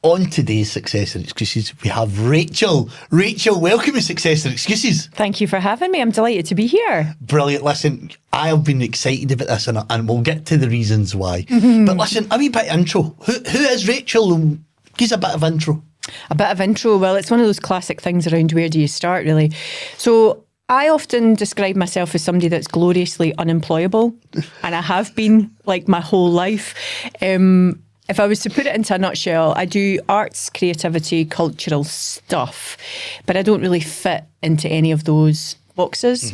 on today's Success and Excuses, we have Rachael. Rachael, welcome to Success and Excuses. Thank you for having me. I'm delighted to be here. Brilliant. Listen, I have been excited about this and we'll get to the reasons why. But listen, a wee bit of intro. Who is Rachael? Give us a bit of intro. A bit of intro. Well, it's one of those classic things around where do you start, really. So I often describe myself as somebody that's gloriously unemployable, and I have been like my whole life. If I was to put it into a nutshell, I do arts, creativity, cultural stuff, but I don't really fit into any of those boxes.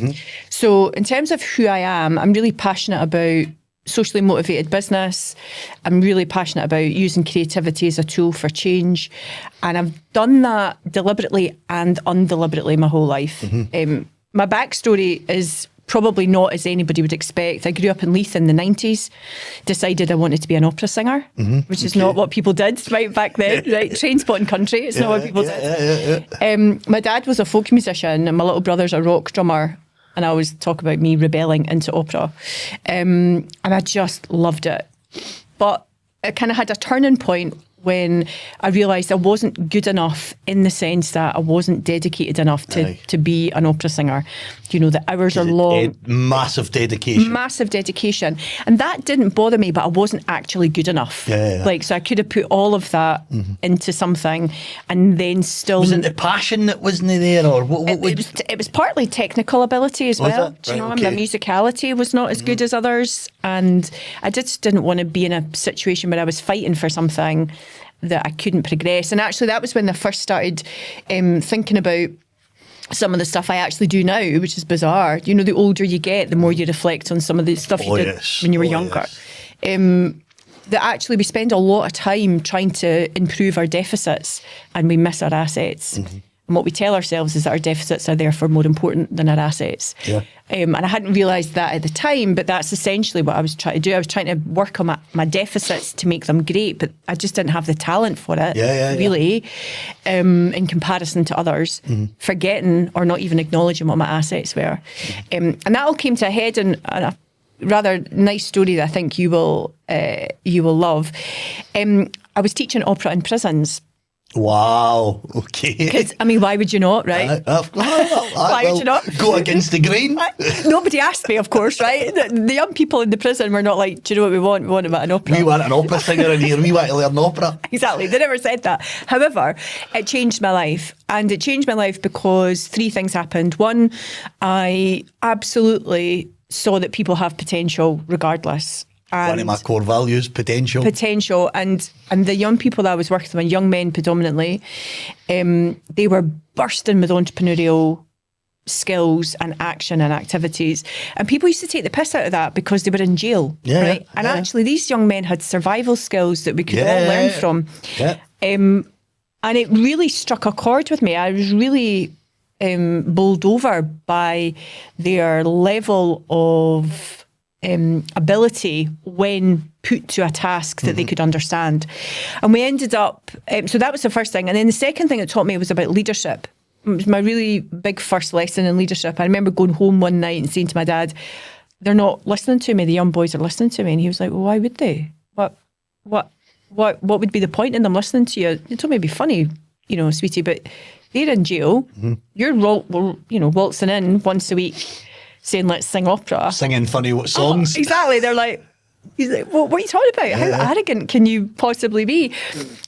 So in terms of who I am, I'm really passionate about socially motivated business. I'm really passionate about using creativity as a tool for change. And I've done that deliberately and undeliberately my whole life. My backstory is probably not as anybody would expect. I grew up in Leith in the 90s, decided I wanted to be an opera singer, which is not what people did right back then, right? Train spotting country, it's not what people did. My dad was a folk musician and my little brother's a rock drummer, and I always talk about me rebelling into opera. And I just loved it. But it kind of had a turning point when I realised I wasn't good enough, in the sense that I wasn't dedicated enough to be an opera singer. You know, the hours are long. Massive dedication. Massive dedication. And that didn't bother me, but I wasn't actually good enough. Like, so I could have put all of that into something and then still... Was it the passion that wasn't there, or what it was partly technical ability as well. Do you know, my musicality was not as good as others, and I just didn't want to be in a situation where I was fighting for something that I couldn't progress. And actually that was when I first started thinking about some of the stuff I actually do now, which is bizarre. You know, the older you get, the more you reflect on some of the stuff you did when you were younger. That actually we spend a lot of time trying to improve our deficits and we miss our assets. And what we tell ourselves is that our deficits are therefore more important than our assets. And I hadn't realised that at the time, but that's essentially what I was trying to do. I was trying to work on my deficits to make them great, but I just didn't have the talent for it, really, in comparison to others, forgetting or not even acknowledging what my assets were. And that all came to a head in a rather nice story that I think you will love. I was teaching opera in prisons. Wow, okay. Because, I mean, why would you not, right? Why would you not? Go against the grain. Nobody asked me, of course, right? The young people in the prison were not like, do you know what we want? We want about an opera. We want an opera singer in here. We want to learn opera. Exactly. They never said that. However, it changed my life. And it changed my life because three things happened. One, I absolutely saw that people have potential regardless. One of my core values, potential. Potential. And the young people that I was working with, young men predominantly, they were bursting with entrepreneurial skills and action and activities. And people used to take the piss out of that because they were in jail, right? And actually these young men had survival skills that we could all learn from. And it really struck a chord with me. I was really bowled over by their level of ability when put to a task that they could understand. And we ended up, so that was the first thing. And then the second thing it taught me was about leadership. It was my really big first lesson in leadership. I remember going home one night and saying to my dad, they're not listening to me, the young boys are listening to me. And he was like, well, why would they? What would be the point in them listening to you? You told me it'd be funny, you know, sweetie, but they're in jail. You're waltzing in once a week saying, let's sing opera. Singing funny songs. Exactly. They're like, he's like, well, what are you talking about? How arrogant can you possibly be?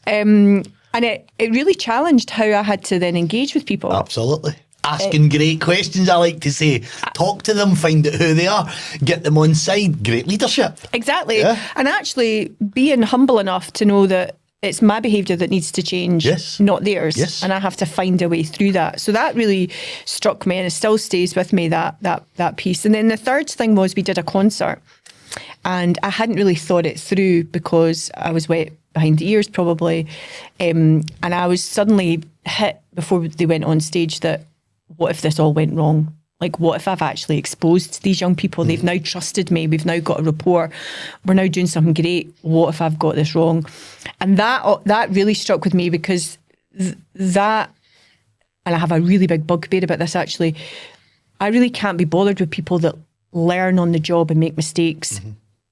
And it really challenged how I had to then engage with people. Absolutely. Asking great questions, I like to say. Talk to them, find out who they are, get them on side. Great leadership. Exactly. And actually being humble enough to know that it's my behaviour that needs to change, not theirs. And I have to find a way through that. So that really struck me, and it still stays with me, that piece. And then the third thing was we did a concert, and I hadn't really thought it through because I was wet behind the ears probably. And I was suddenly hit before they went on stage that what if this all went wrong? Like, what if I've actually exposed these young people? They've now trusted me. We've now got a rapport. We're now doing something great. What if I've got this wrong? And that really struck with me because that, and I have a really big bugbear about this actually, I really can't be bothered with people that learn on the job and make mistakes,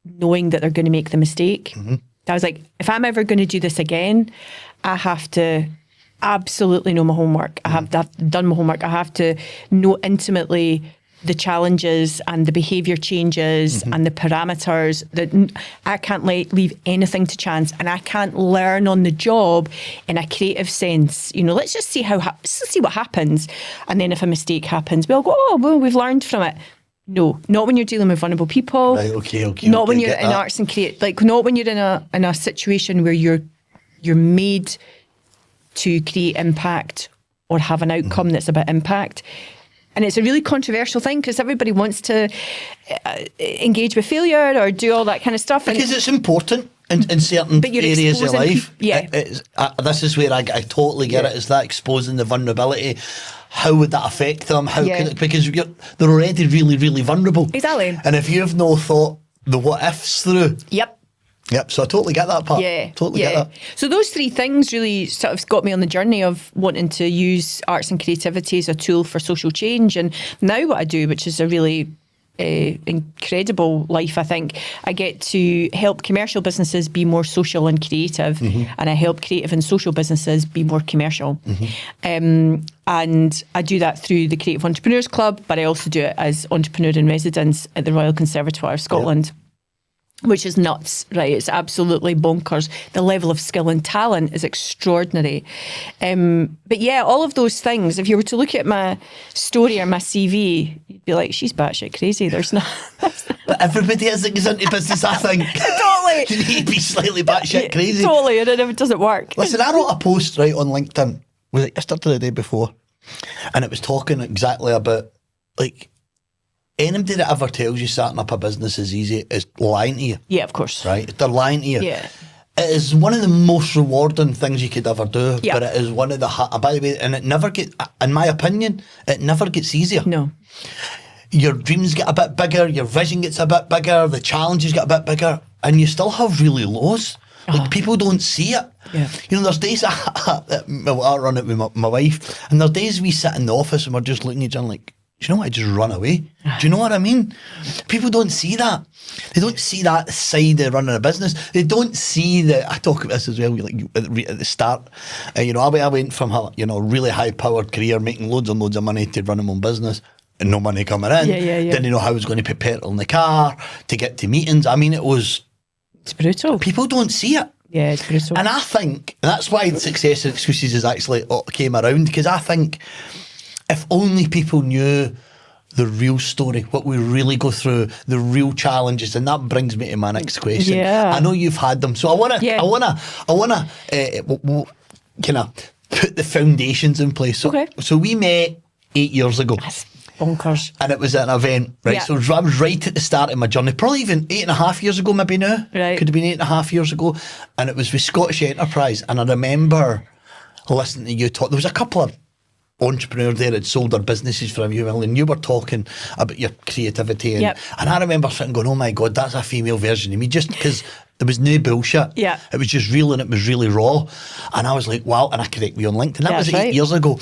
knowing that they're going to make the mistake. I was like, if I'm ever going to do this again, I have to absolutely know my homework. I have to have done my homework. I have to know intimately the challenges and the behaviour changes and the parameters that I can't leave anything to chance, and I can't learn on the job in a creative sense. You know, let's just see let's see what happens, and then if a mistake happens, we'll go, oh well, we've learned from it. No, not when you're dealing with vulnerable people. Right, okay. Not when you're in arts and create, like not when you're in a situation where you're made to create impact or have an outcome that's about impact. And it's a really controversial thing because everybody wants to engage with failure or do all that kind of stuff. Because it's important in certain areas of life. This is where I totally get it. Is that exposing the vulnerability? How would that affect them? Because they're already really, really vulnerable. Exactly. And if you've no thought the what ifs through. Yep, so I totally get that part. Get that. So those three things really sort of got me on the journey of wanting to use arts and creativity as a tool for social change. And now what I do, which is a really incredible life, I think, I get to help commercial businesses be more social and creative, and I help creative and social businesses be more commercial. And I do that through the Creative Entrepreneurs Club, but I also do it as entrepreneur in residence at the Royal Conservatoire of Scotland. Which is nuts, right? It's absolutely bonkers. The level of skill and talent is extraordinary. But yeah, all of those things, if you were to look at my story or my CV, you'd be like, she's batshit crazy. There's not... But everybody is into business, I think. Totally. You need to be slightly batshit crazy. Totally, and it doesn't work. Listen, I wrote a post, right, on LinkedIn. Was it yesterday or the day before? And it was talking exactly about, like, anybody that ever tells you starting up a business is easy is lying to you. Yeah, of course. Right? They're lying to you. Yeah. It is one of the most rewarding things you could ever do. Yep. But it is one of the, by the way, and it never gets, in my opinion, it never gets easier. No. Your dreams get a bit bigger, your vision gets a bit bigger, the challenges get a bit bigger, and you still have really lows. Like, people don't see it. Yeah. You know, there's days I run it with my wife, and there's days we sit in the office and we're just looking at each other like, do you know what? I just run away. Do you know what I mean? People don't see that. They don't see that side of running a business. They don't see that. I talk about this as well. Like at the start, you know, I went from a really high powered career, making loads and loads of money, to running my own business and no money coming in. Didn't know how I was going to put petrol in the car to get to meetings. I mean, it's brutal. People don't see it. Yeah, it's brutal. And I think that's why Success and Excuses is actually came around, because I think if only people knew the real story, what we really go through, the real challenges, and that brings me to my next question. Yeah. I know you've had them, so I wanna kind of put the foundations in place. So we met 8 years ago. That's bonkers. And it was at an event, right? Yeah. So I was right at the start of my journey, probably even 8.5 years ago, maybe now. Right. Could have been 8.5 years ago. And it was with Scottish Enterprise. And I remember listening to you talk. There was a couple of entrepreneurs there had sold their businesses for a few million, and you were talking about your creativity, and I remember sitting going, oh my God, that's a female version of me, just because there was no bullshit. It was just real, and it was really raw, and I was like, wow. And I correct me on LinkedIn, that was 8 years ago.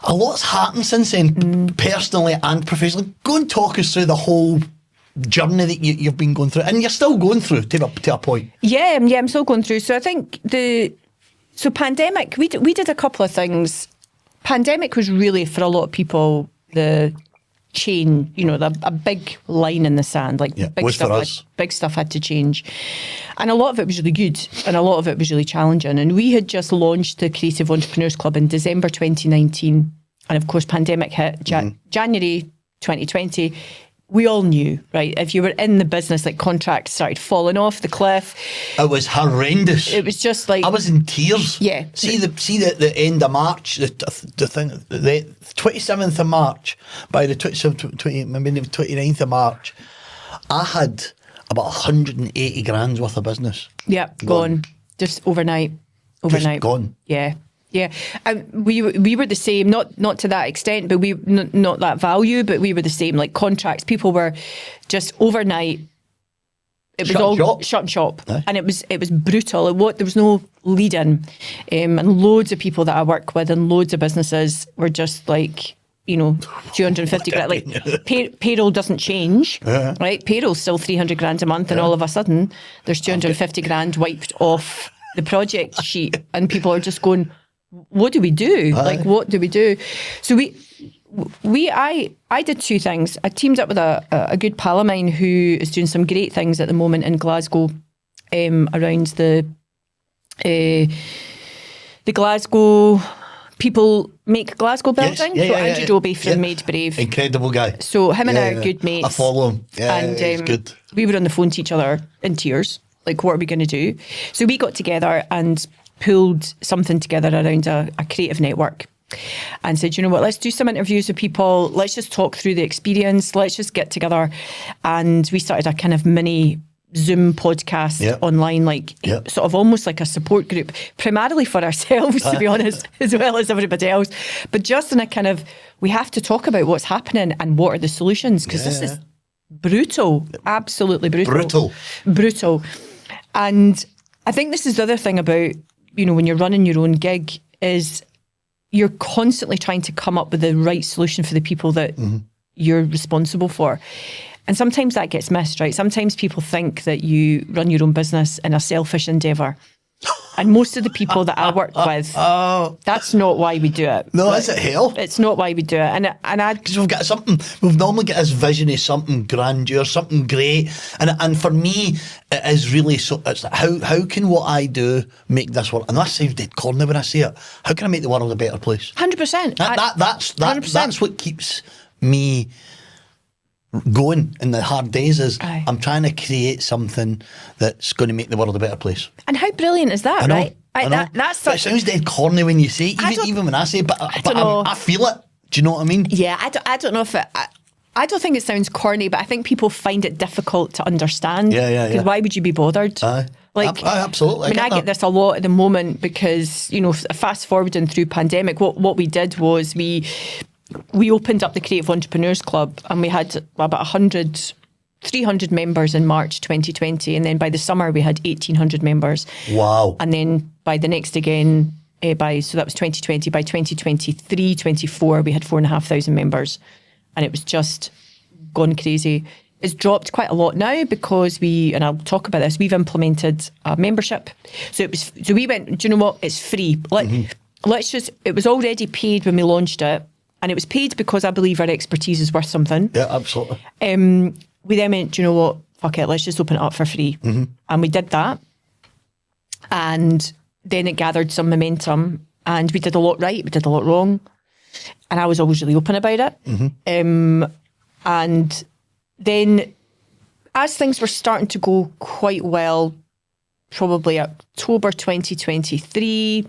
A lot's happened since then, personally and professionally. Go and talk us through the whole journey that you've been going through, and you're still going through to a point. I'm still going through. So I think pandemic, we did a couple of things. Pandemic was really, for a lot of people, the chain, a big line in the sand. Like big stuff had to change. And a lot of it was really good, and a lot of it was really challenging. And we had just launched the Creative Entrepreneurs Club in December 2019. And of course, pandemic hit January 2020. We all knew, right? If you were in the business, like, contracts started falling off the cliff. It was horrendous. It was just like, I was in tears. Yeah. See the end of March, the 27th of March, by the 29th of March, I had about 180 grand's worth of business. Yeah, gone. Just overnight. Just gone. Yeah. Yeah, we were the same, not to that extent, but not that value, but we were the same. Like, contracts, people were just overnight. It was all shut and shop, and it was brutal. There was no lead in, and loads of people that I work with and loads of businesses were just like, 250 grand. Like, payroll doesn't change, right? Payroll's still 300 grand a month, and all of a sudden there's 250 grand wiped off the project sheet, and people are just going, what do we do? Aye. Like, what do we do? So I did two things. I teamed up with a good pal of mine who is doing some great things at the moment in Glasgow, around the Glasgow People Make Glasgow building. Yes. So Andrew Doby from Made Brave. Incredible guy. So him and I are good mates. I follow him. Yeah, and he's good. we were on the phone to each other in tears. Like, what are we going to do? So we got together and pulled something together around a creative network and said, you know what, let's do some interviews with people. Let's just talk through the experience. Let's just get together. And we started a kind of mini Zoom podcast online, like sort of almost like a support group, primarily for ourselves, to be honest, as well as everybody else. But just in a kind of, we have to talk about what's happening and what are the solutions, because this is brutal, absolutely brutal. And I think this is the other thing about, you know, when you're running your own gig, is you're constantly trying to come up with the right solution for the people that you're responsible for. And sometimes that gets missed, right? Sometimes people think that you run your own business in a selfish endeavour. And most of the people that I work with, that's not why we do it. No, is it hell? It's not why we do it. Because we've normally got this vision of something grandeur, something great. And for me, it is really so, it's like, how can what I do make this world? And that sounds dead corny when I say it. How can I make the world a better place? 100%. That's what keeps me going in the hard days, is I'm trying to create something that's going to make the world a better place. And how brilliant is that, right? I know. That's but it sounds dead corny when you say it, even when I say it, but I feel it. Do you know what I mean? Yeah, I don't know if it... I don't think it sounds corny, but I think people find it difficult to understand. Yeah. Because why would you be bothered? Like, absolutely. I get this a lot at the moment because, you know, fast forwarding through pandemic, what we did was we opened up the Creative Entrepreneurs Club, and we had about 300 members in March 2020. And then by the summer, we had 1,800 members. Wow. And then by the next again, so that was 2020. By 2023, 24, we had 4,500 members. And it was just gone crazy. It's dropped quite a lot now because and I'll talk about this, we've implemented a membership. So we went, do you know what? It's free. It was already paid when we launched it. And it was paid because I believe our expertise is worth something. Yeah, absolutely. We then went, do you know what? Fuck it, let's just open it up for free. And we did that. And then it gathered some momentum. And we did a lot right, we did a lot wrong. And I was always really open about it. And then as things were starting to go quite well, probably October 2023,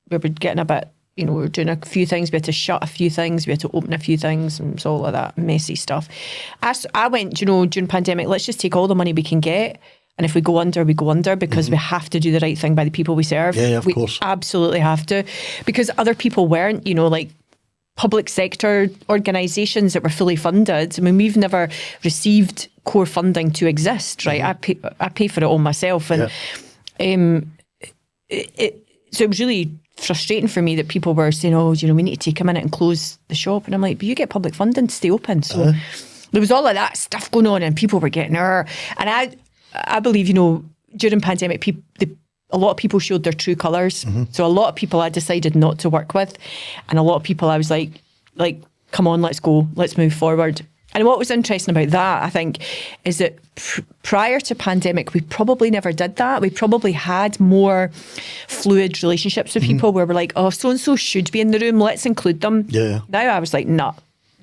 we were getting a bit... You know, we were doing a few things. We had to shut a few things. We had to open a few things, and so all of that messy stuff. I went, you know, during pandemic, let's just take all the money we can get, and if we go under, we go under, because we have to do the right thing by the people we serve. Yeah, of course. Absolutely have to, because other people weren't. You know, like public sector organisations that were fully funded. I mean, we've never received core funding to exist, right? I pay for it all myself, and so it was really frustrating for me that people were saying, oh, you know, we need to take a minute and close the shop. And I'm like, but you get public funding to stay open. So there was all of that stuff going on, and people were getting And I believe, you know, during pandemic, a lot of people showed their true colours. So a lot of people I decided not to work with. And a lot of people I was like, come on, let's go, let's move forward. And what was interesting about that, I think, is that prior to pandemic, we probably never did that. We probably had more fluid relationships with people where we're like, oh, so-and-so should be in the room, let's include them. Yeah. Now I was like, nah,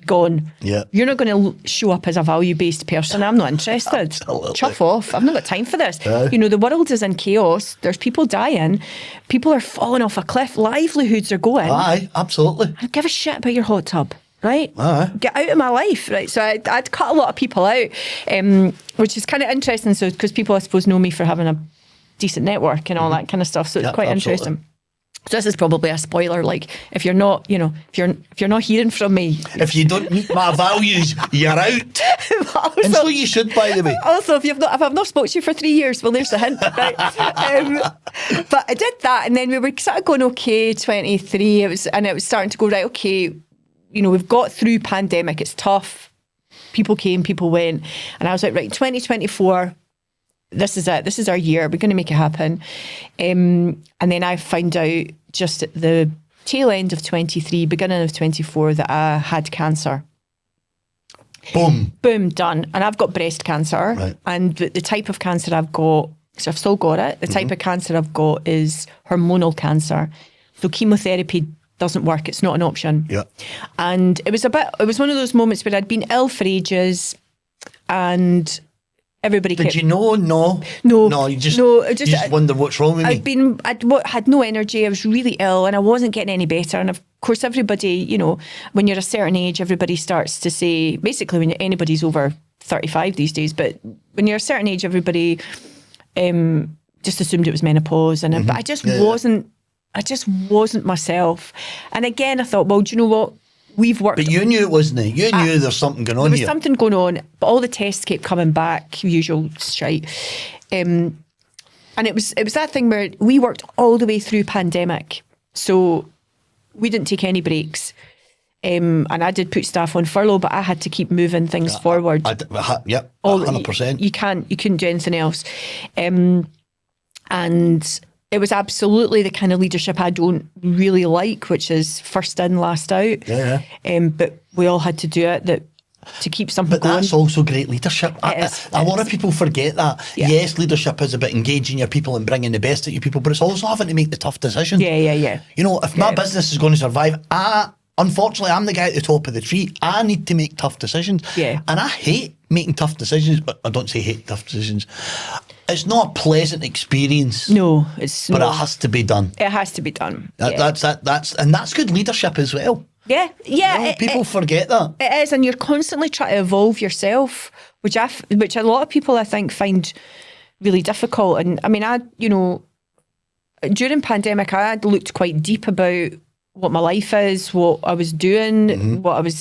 gone. Yeah. You're not going to show up as a value-based person. I'm not interested. Absolutely. Chuff off. I've not got time for this. You know, the world is in chaos. There's people dying. People are falling off a cliff. Livelihoods are going. Aye, absolutely. I don't give a shit about your hot tub. Right? Get out of my life, right? So I'd cut a lot of people out, which is kind of interesting. So because people, I suppose, know me for having a decent network and all that kind of stuff. So it's quite interesting. So this is probably a spoiler. Like, if you're not, you know, if you're not hearing from me, if you don't meet my values, you're out. Also, and so you should, by the way. Also, if I've not spoken to you for 3 years, well, there's the hint, right? But I did that, and then we were sort of going okay. 23, it was starting to go right. Okay. You know, we've got through pandemic. It's tough. People came, people went. And I was like, right, 2024, this is it. This is our year. We're going to make it happen. And then I found out just at the tail end of 23, beginning of 24, that I had cancer. Boom. Boom, done. And I've got breast cancer. Right. And the type of cancer I've got, so I've still got it, the type of cancer I've got is hormonal cancer. So chemotherapy doesn't work. It's not an option. Yeah. And it was one of those moments where I'd been ill for ages and everybody Did you know? No. You just wonder what's wrong with me. I had no energy. I was really ill and I wasn't getting any better. And of course, everybody, you know, when you're a certain age, everybody starts to say, basically when anybody's over 35 these days, but when you're a certain age, everybody just assumed it was menopause. And but I just wasn't myself. And again, I thought, well, do you know what? We've worked. But you knew it wasn't it. You knew there's something going on here. There was something going on, but all the tests kept coming back, usual shite. And it was that thing where we worked all the way through pandemic. So we didn't take any breaks. And I did put staff on furlough, but I had to keep moving things forward. Yep, 100%. You couldn't do anything else. And it was absolutely the kind of leadership I don't really like, which is first in, last out. Yeah. But we all had to do it to keep something going. But that's also great leadership. A lot of people forget that. Yeah. Yes, leadership is about engaging your people and bringing the best out of your people, but it's also having to make the tough decisions. Yeah. You know, if my business is going to survive, unfortunately, I'm the guy at the top of the tree. I need to make tough decisions. Yeah. And I hate making tough decisions, but I don't say hate tough decisions. It's not a pleasant experience. No, it has to be done. It has to be done. That's good leadership as well. Yeah. You know, people forget that. It is, and you're constantly trying to evolve yourself, which a lot of people I think find really difficult. And I mean, during pandemic, I had looked quite deep about what my life is, what I was doing, what I was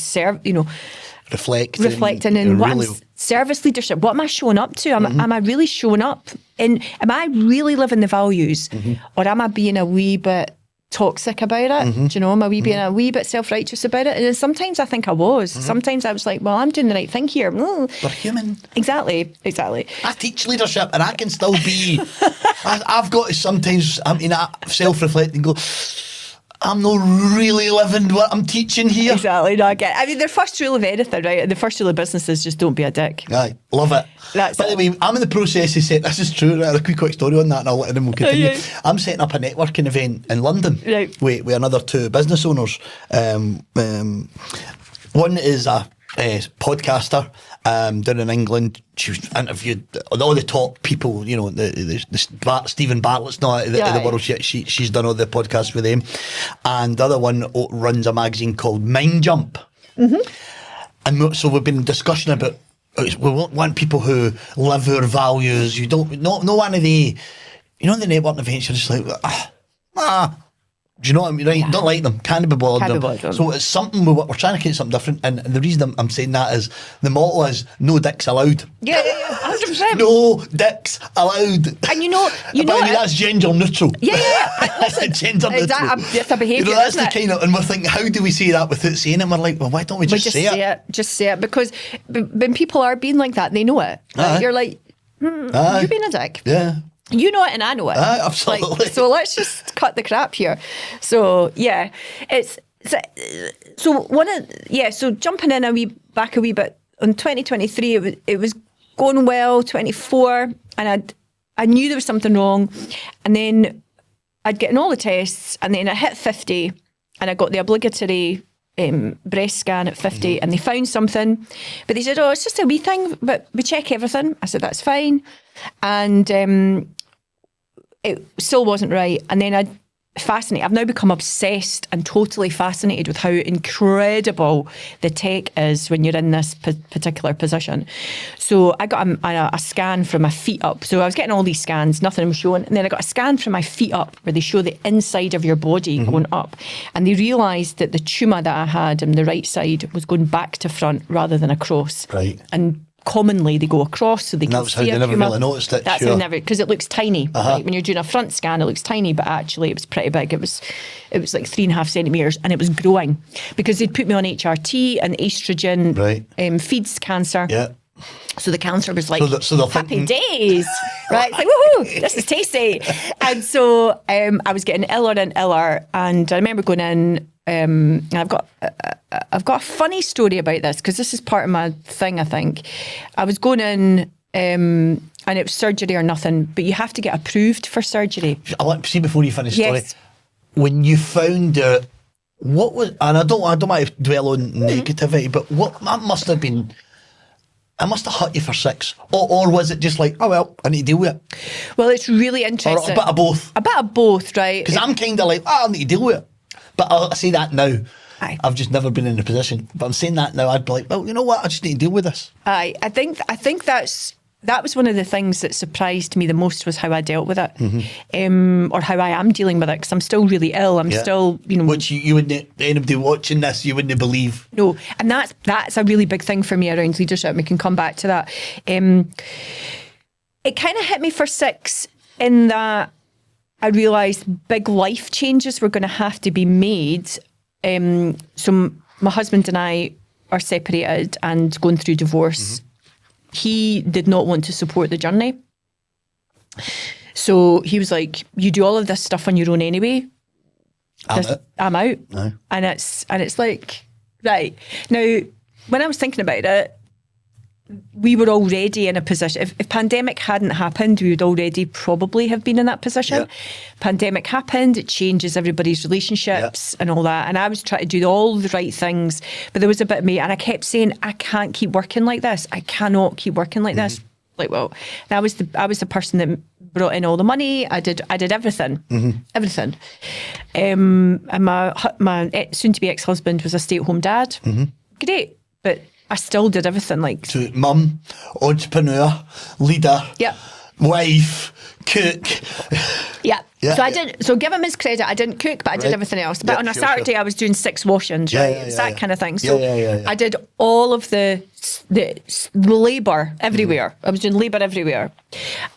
reflecting and what I'm service leadership. What am I showing up to? Am I really showing up? And am I really living the values, or am I being a wee bit toxic about it? Do you know? Am I being a wee bit self-righteous about it? And sometimes I think I was. Sometimes I was like, well, I'm doing the right thing here. We're human. Exactly. I teach leadership and I can still be. I've got to sometimes. I self-reflect and go, I'm not really living what I'm teaching here. Exactly. No, I get it. I mean, the first rule of anything, right? The first rule of business is just don't be a dick. Aye, love it. By the way, I'm in the process of setting, this is true, right? A quick story on that and I'll let them continue. Yeah. I'm setting up a networking event in London with another two business owners. One is a podcaster down in England. She's interviewed all the top people, you know, the Stephen Bartlett's not in the world yet. She's done all the podcasts with them. And the other one runs a magazine called Mind Jump. And so we've been discussing about, we want people who live our values. You don't, no one of the, you know, the networking events, you're just like, do you know what I mean? Right? Yeah. Don't like them. Can't be bothered. So it's something we're trying to create something different. And the reason I'm saying that is the motto is no dicks allowed. Yeah, 100%. No dicks allowed. And you know, that's gender neutral. Yeah. That's gender neutral. That's a behaviour. You know, that's the kind of, and we're thinking, how do we say that without saying it? And we're like, well, why don't we just say it? Just say it, because when people are being like that, they know it. Right? You're like, you're being a dick. Yeah. You know it and I know it. Absolutely. Like, so let's just cut the crap here. So yeah, so jumping in back a wee bit on 2023, it was going well. 24, and I knew there was something wrong, and then I'd gotten all the tests, and then I hit 50, and I got the obligatory breast scan at 50, and they found something, but they said, oh, it's just a wee thing, but we check everything. I said, that's fine. And it still wasn't right. And then I've now become obsessed and totally fascinated with how incredible the tech is when you're in this particular position. So I got a scan from my feet up. So I was getting all these scans, nothing was showing. And then I got a scan from my feet up where they show the inside of your body going up. And they realised that the tumour that I had on the right side was going back to front rather than across. Right. And commonly they go across, so they can see a tumour. That's how they never really noticed it. That's how because it looks tiny. Right? When you're doing a front scan, it looks tiny, but actually it was pretty big. It was like 3.5 centimetres, and it was growing because they'd put me on HRT and estrogen feeds cancer. Yeah. So the counsellor was like, so they're happy thinking, days, right? It's like, woohoo, this is tasty. And so I was getting iller and iller. And I remember going in, and I've got a funny story about this, because this is part of my thing, I think. I was going in, and it was surgery or nothing, but you have to get approved for surgery. I want to see before you finish the story. Yes. When you found out, what was, and I don't want to dwell on negativity, but what that must have been, it must have hurt you for 6. Or was it just like, oh well, I need to deal with it? Well, it's really Or interesting. a bit of both? A bit of both, right? Because I'm kind of like, I need to deal with it. But I say that now. Aye. I've just never been in a position. But I'm saying that now, I'd be like, well, you know what? I just need to deal with this. I think that was one of the things that surprised me the most, was how I dealt with it, or how I am dealing with it, because I'm still really ill. I'm still, Which you wouldn't, anybody watching this, you wouldn't believe. No, and that's a really big thing for me around leadership. We can come back to that. It kind of hit me for 6 in that I realised big life changes were going to have to be made. So my husband and I are separated and going through divorce. He did not want to support the journey. So he was like, you do all of this stuff on your own anyway. I'm out. No. And it's like, right. Now, when I was thinking about it, we were already in a position. If pandemic hadn't happened, we would already probably have been in that position. Yeah. Pandemic happened, it changes everybody's relationships and all that. And I was trying to do all the right things, but there was a bit of me, and I kept saying, I can't keep working like this. I cannot keep working like this. Like, well, and I was the person that brought in all the money. I did everything, everything. And my soon-to-be ex-husband was a stay-at-home dad. Great, but I still did everything. Like, So mum, entrepreneur, leader, wife, cook. Yeah. Yeah, So I did. So give him his credit. I didn't cook, but I did everything else. But Yeah, on a sure, Saturday, I was doing 6 washings. Right, it's that kind of thing. So I did all of the labour everywhere. I was doing labour everywhere,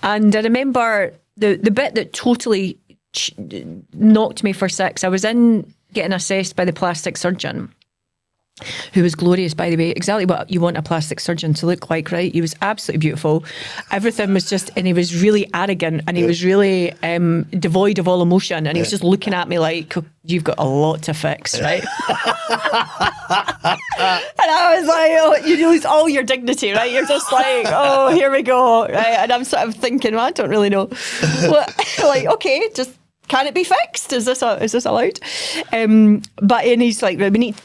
and I remember the bit that totally knocked me for 6. I was in getting assessed by the plastic surgeon, who was glorious, by the way, exactly what you want a plastic surgeon to look like, right? He was absolutely beautiful. Everything was just, and he was really arrogant, and he was really devoid of all emotion, and he was just looking at me like, you've got a lot to fix, right? And I was like, oh, you lose all your dignity, right? You're just like, oh, here we go, right? And I'm sort of thinking, well, I don't really know. Like, okay, just, can it be fixed? Is this allowed? But and he's like, we need.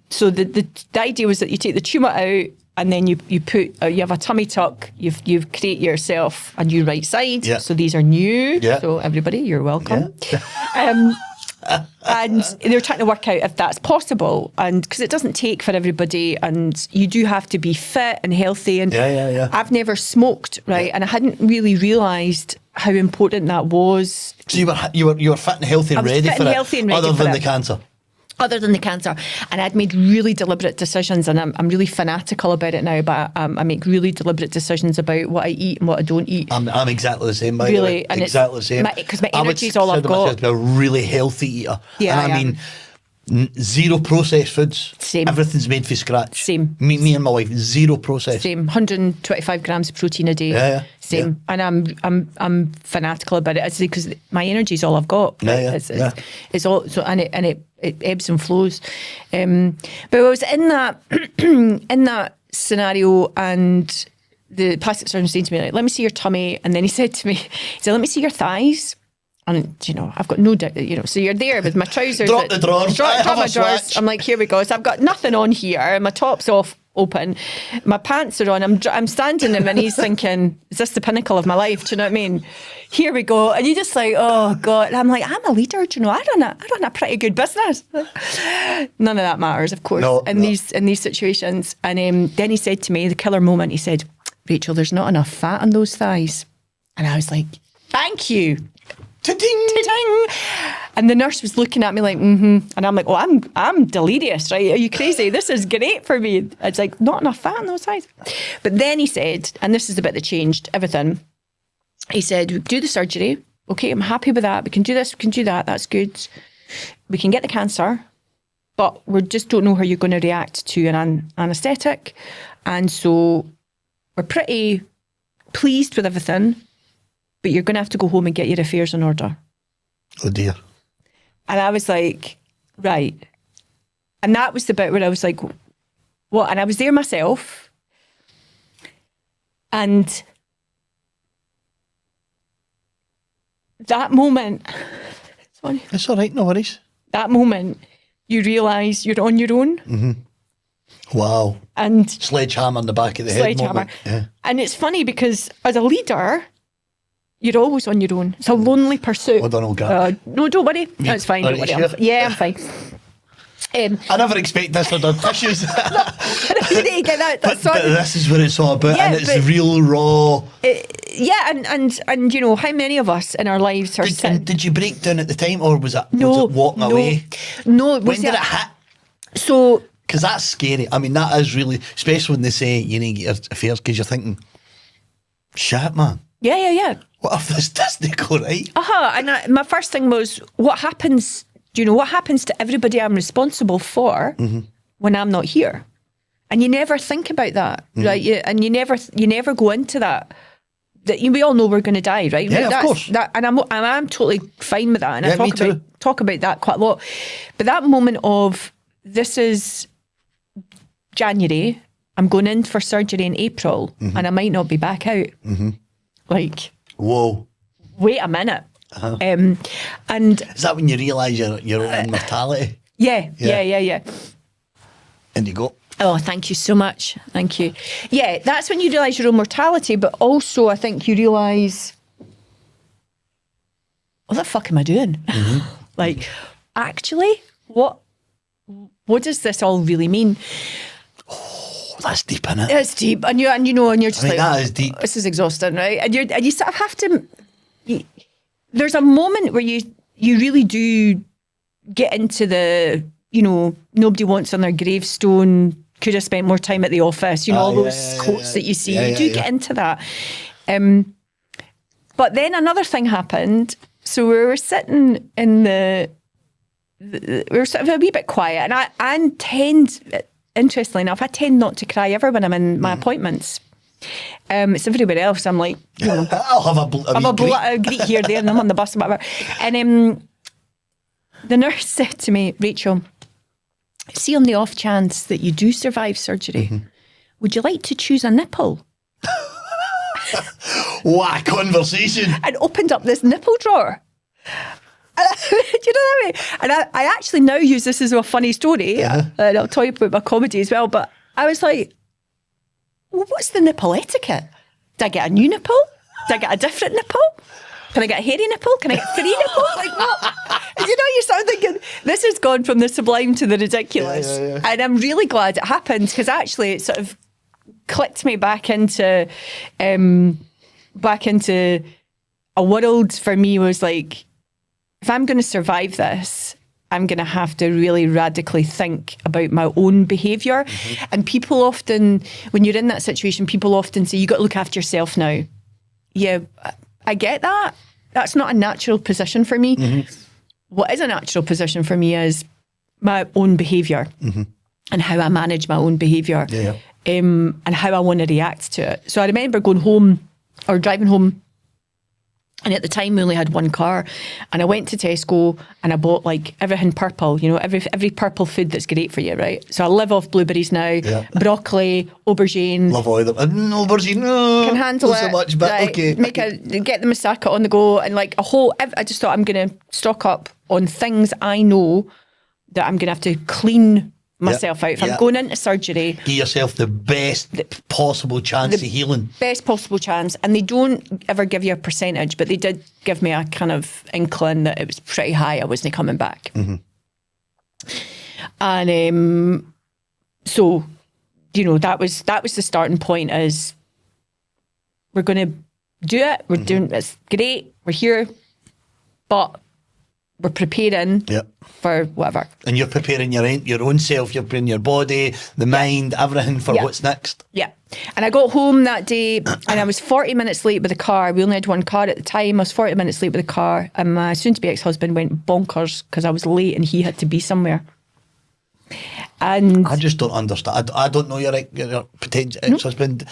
So the idea was that you take the tumour out, and then you put you have a tummy tuck. You've create yourself a new right side. Yeah. So these are new. Yeah. So everybody, you're welcome. And they're trying to work out if that's possible, and because it doesn't take for everybody, and you do have to be fit and healthy. And I've never smoked, right, and I hadn't really realised how important that was. So you were fit and healthy and ready for it, other than the cancer. Other than the cancer. And I'd made really deliberate decisions, and I'm really fanatical about it now, but I make really deliberate decisions about what I eat and what I don't eat. I'm exactly the same, by the way. Really, and exactly the same. Because my energy's all I've got. I am a really healthy eater. Yeah, and I mean, zero processed foods. Same. Everything's made from scratch. Same. Me and my wife, zero processed. Same. 125 grams of protein a day. Yeah. Same. And I'm fanatical about it. It's because my energy's all I've got. It's all so, and it ebbs and flows. But I was in that scenario, and the plastic surgeon said to me, like, let me see your tummy. And then he said to me, let me see your thighs. And, I've got no doubt, so you're there with my trousers. Drop the drawers. Drop my drawers. I'm like, here we go. So I've got nothing on here. My top's open. My pants are on. I'm standing him, and he's thinking, is this the pinnacle of my life? Do you know what I mean? Here we go. And you just like, oh God. And I'm like, I'm a leader. I run a pretty good business. None of that matters, of course, in these situations. And then he said to me, the killer moment, he said, Rachel, there's not enough fat on those thighs. And I was like, thank you. Ta-ding! Ta-ding! And the nurse was looking at me like, And I'm like, oh, I'm delirious, right? Are you crazy? This is great for me. It's like, not enough fat on those thighs. But then he said, and this is the bit that changed everything. He said, we do the surgery. Okay, I'm happy with that. We can do this, we can do that. That's good. We can get the cancer, but we just don't know how you're going to react to an anaesthetic. And so we're pretty pleased with everything, but you're going to have to go home and get your affairs in order. Oh dear. And I was like, right. And that was the bit where I was like, what? And I was there myself. And that moment, sorry. It's all right, no worries. That moment, you realise you're on your own. Mm-hmm. Wow. And sledgehammer in the back of the head sledgehammer. moment. Yeah. And it's funny because as a leader, you're always on your own. It's a lonely pursuit. Hold on, old guy. No, don't worry. That's fine. Don't worry. Sure? I'm fine. I never expect this under tissues. You need to get that. But this is what it's all about, Yeah, and it's real raw. And you know, how many of us in our lives are sitting... Did you break down at the time, or was it No, walking away? No. When did it hit? So... Because that's scary. I mean, that is really... Especially when they say you need to get your affairs, because you're thinking, shit, man. Yeah. What if this doesn't go right? And my first thing was, what happens... Do you know what happens to everybody I'm responsible for when I'm not here? And you never think about that, right? And you never go into that. That we all know we're going to die, right? Yeah, of course. And I'm totally fine with that. And Yeah, I talk about that quite a lot. But that moment of, this is January, I'm going in for surgery in April, and I might not be back out. Like, whoa! Wait a minute. And is that when you realise you're in mortality? Yeah. And you go, oh, thank you so much. Thank you. Yeah, that's when you realise your own mortality, but also I think you realise, what the fuck am I doing? Like, actually, what does this all really mean? Oh, that's deep, isn't it? It's deep, and you're just that is deep. This is exhausting, right? And you sort of have to. There's a moment where you really do get into the, nobody wants on their gravestone, could have spent more time at the office, all those quotes that you see. You do get into that. But then another thing happened. So we were sitting in we were sort of a wee bit quiet, and I tend, interestingly enough, I tend not to cry ever when I'm in my appointments. It's everywhere else. I'm like, I'll have a greet here, there, and I'm on the bus, and whatever. And the nurse said to me, Rachel, see, on the off chance that you do survive surgery, would you like to choose a nipple? What a conversation. And opened up this nipple drawer. Do you know what I mean? And I actually now use this as a funny story, and I'll tell you about my comedy as well, but I was like, well, what's the nipple etiquette? Do I get a new nipple? Do I get a different nipple? Can I get a hairy nipple? Can I get 3 nipples? Like, what? And you start thinking, this has gone from the sublime to the ridiculous. Yeah. And I'm really glad it happened, because actually it sort of clicked me back into a world for me was like, if I'm going to survive this, I'm going to have to really radically think about my own behaviour. And people often, when you're in that situation, people often say, you got to look after yourself now. Yeah, I get that. That's not a natural position for me. What is a natural position for me is my own behaviour and how I manage my own behaviour and how I want to react to it. So I remember going home or driving home, and at the time we only had one car, and I went to Tesco and I bought like everything purple, every purple food that's great for you, right? So I live off blueberries now, broccoli, aubergine. Love all of them. Aubergine, no. Can handle not it. so much, but right, okay. Get the moussaka on the go, and like I just thought I'm going to stock up on things I know that I'm going to have to clean myself out. If I'm going into surgery, give yourself the best possible chance of healing. Best possible chance. And they don't ever give you a percentage, but they did give me a kind of inkling that it was pretty high. I wasn't coming back. And so, that was the starting point. Is we're going to do it. We're doing it's great. We're here, but we're preparing for whatever. And you're preparing your own self, you're preparing your body, the mind, everything for what's next. Yeah. And I got home that day and I was 40 minutes late with the car. We only had one car at the time. I was 40 minutes late with the car, and my soon-to-be ex-husband went bonkers because I was late and he had to be somewhere. And I just don't understand. I don't know your potential ex-husband.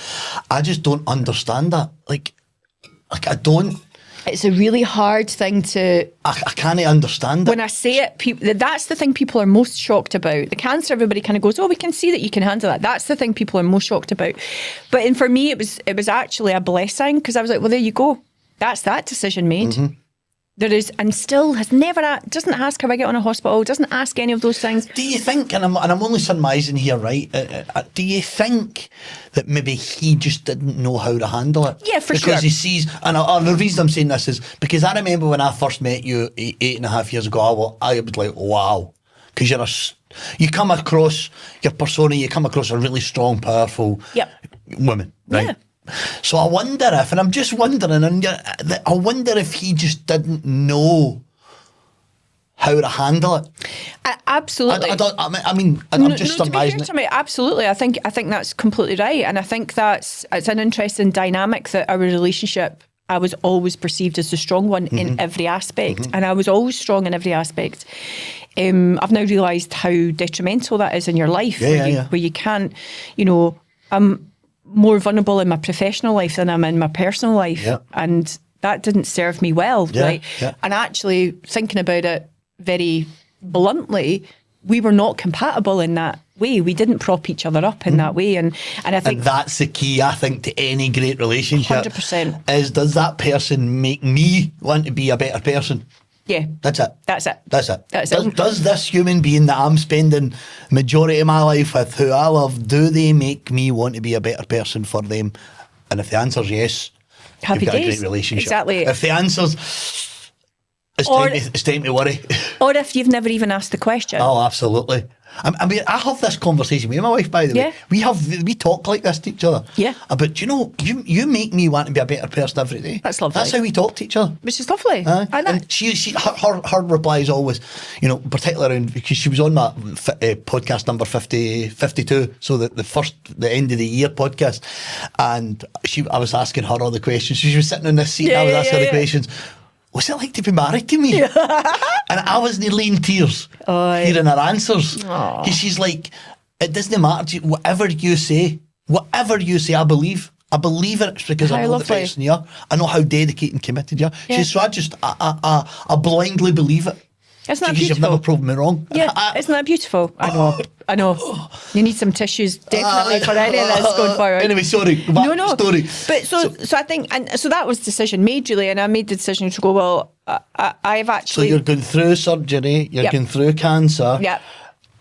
I just don't understand that. Like I don't. it's a really hard thing to... I can't understand it. When I say it, that's the thing people are most shocked about. The cancer, everybody kind of goes, oh, we can see that you can handle that. That's the thing people are most shocked about. But and for me, it was actually a blessing, because I was like, well, there you go. That's that decision made. Mm-hmm. There is, and still has never, doesn't ask how I get on a hospital, doesn't ask any of those things. Do you think, and I'm only surmising here, right? Do you think that maybe he just didn't know how to handle it? Yeah, for sure. Because he sees, and the reason I'm saying this is because I remember when I first met you 8.5 years ago, I was like, wow. Because you come across, your persona, you come across a really strong, powerful woman, right? Yeah. So I wonder if, and I'm just wondering, I wonder if he just didn't know how to handle it. Absolutely. I'm just surmising it. Absolutely. I think that's completely right. And I think it's an interesting dynamic that our relationship, I was always perceived as the strong one in every aspect. And I was always strong in every aspect. I've now realised how detrimental that is in your life, where you can't, I'm more vulnerable in my professional life than I'm in my personal life. Yeah. And that didn't serve me well, right? Yeah. And actually, thinking about it very bluntly, we were not compatible in that way. We didn't prop each other up in that way. And I think... And that's the key, I think, to any great relationship. 100%. Is, does that person make me want to be a better person? Yeah. That's it. That's it. That's it. Does this human being that I'm spending majority of my life with, who I love, do they make me want to be a better person for them? And if the answer's yes, happy you've got days. a great relationship. Exactly. If the answer's it's time to worry. Or if you've never even asked the question. Oh, absolutely. I mean, I have this conversation with my wife, by the way. We talk like this to each other. Yeah. But you make me want to be a better person every day. That's lovely. That's how we talk to each other. Which is lovely. And her reply is always, particularly around, because she was on my podcast number 52, so the end of the year podcast, and I was asking her all the questions. She was sitting in this seat, and I was asking her the questions. What's it like to be married to me? And I was nearly in tears hearing her answers. Because she's like, it doesn't matter to you, whatever you say, I believe. I believe it's because I know the person you are. I know how dedicated and committed you are. Yeah. So I blindly believe it. Isn't that beautiful? You've never proved me wrong. Yeah, isn't that beautiful? I know. You need some tissues definitely for any of this going forward. Anyway, sorry. No. Story. But so I think, and so that was decision made, really, and I made the decision to go, well, I've actually... So you're going through surgery, you're going through cancer. Yep.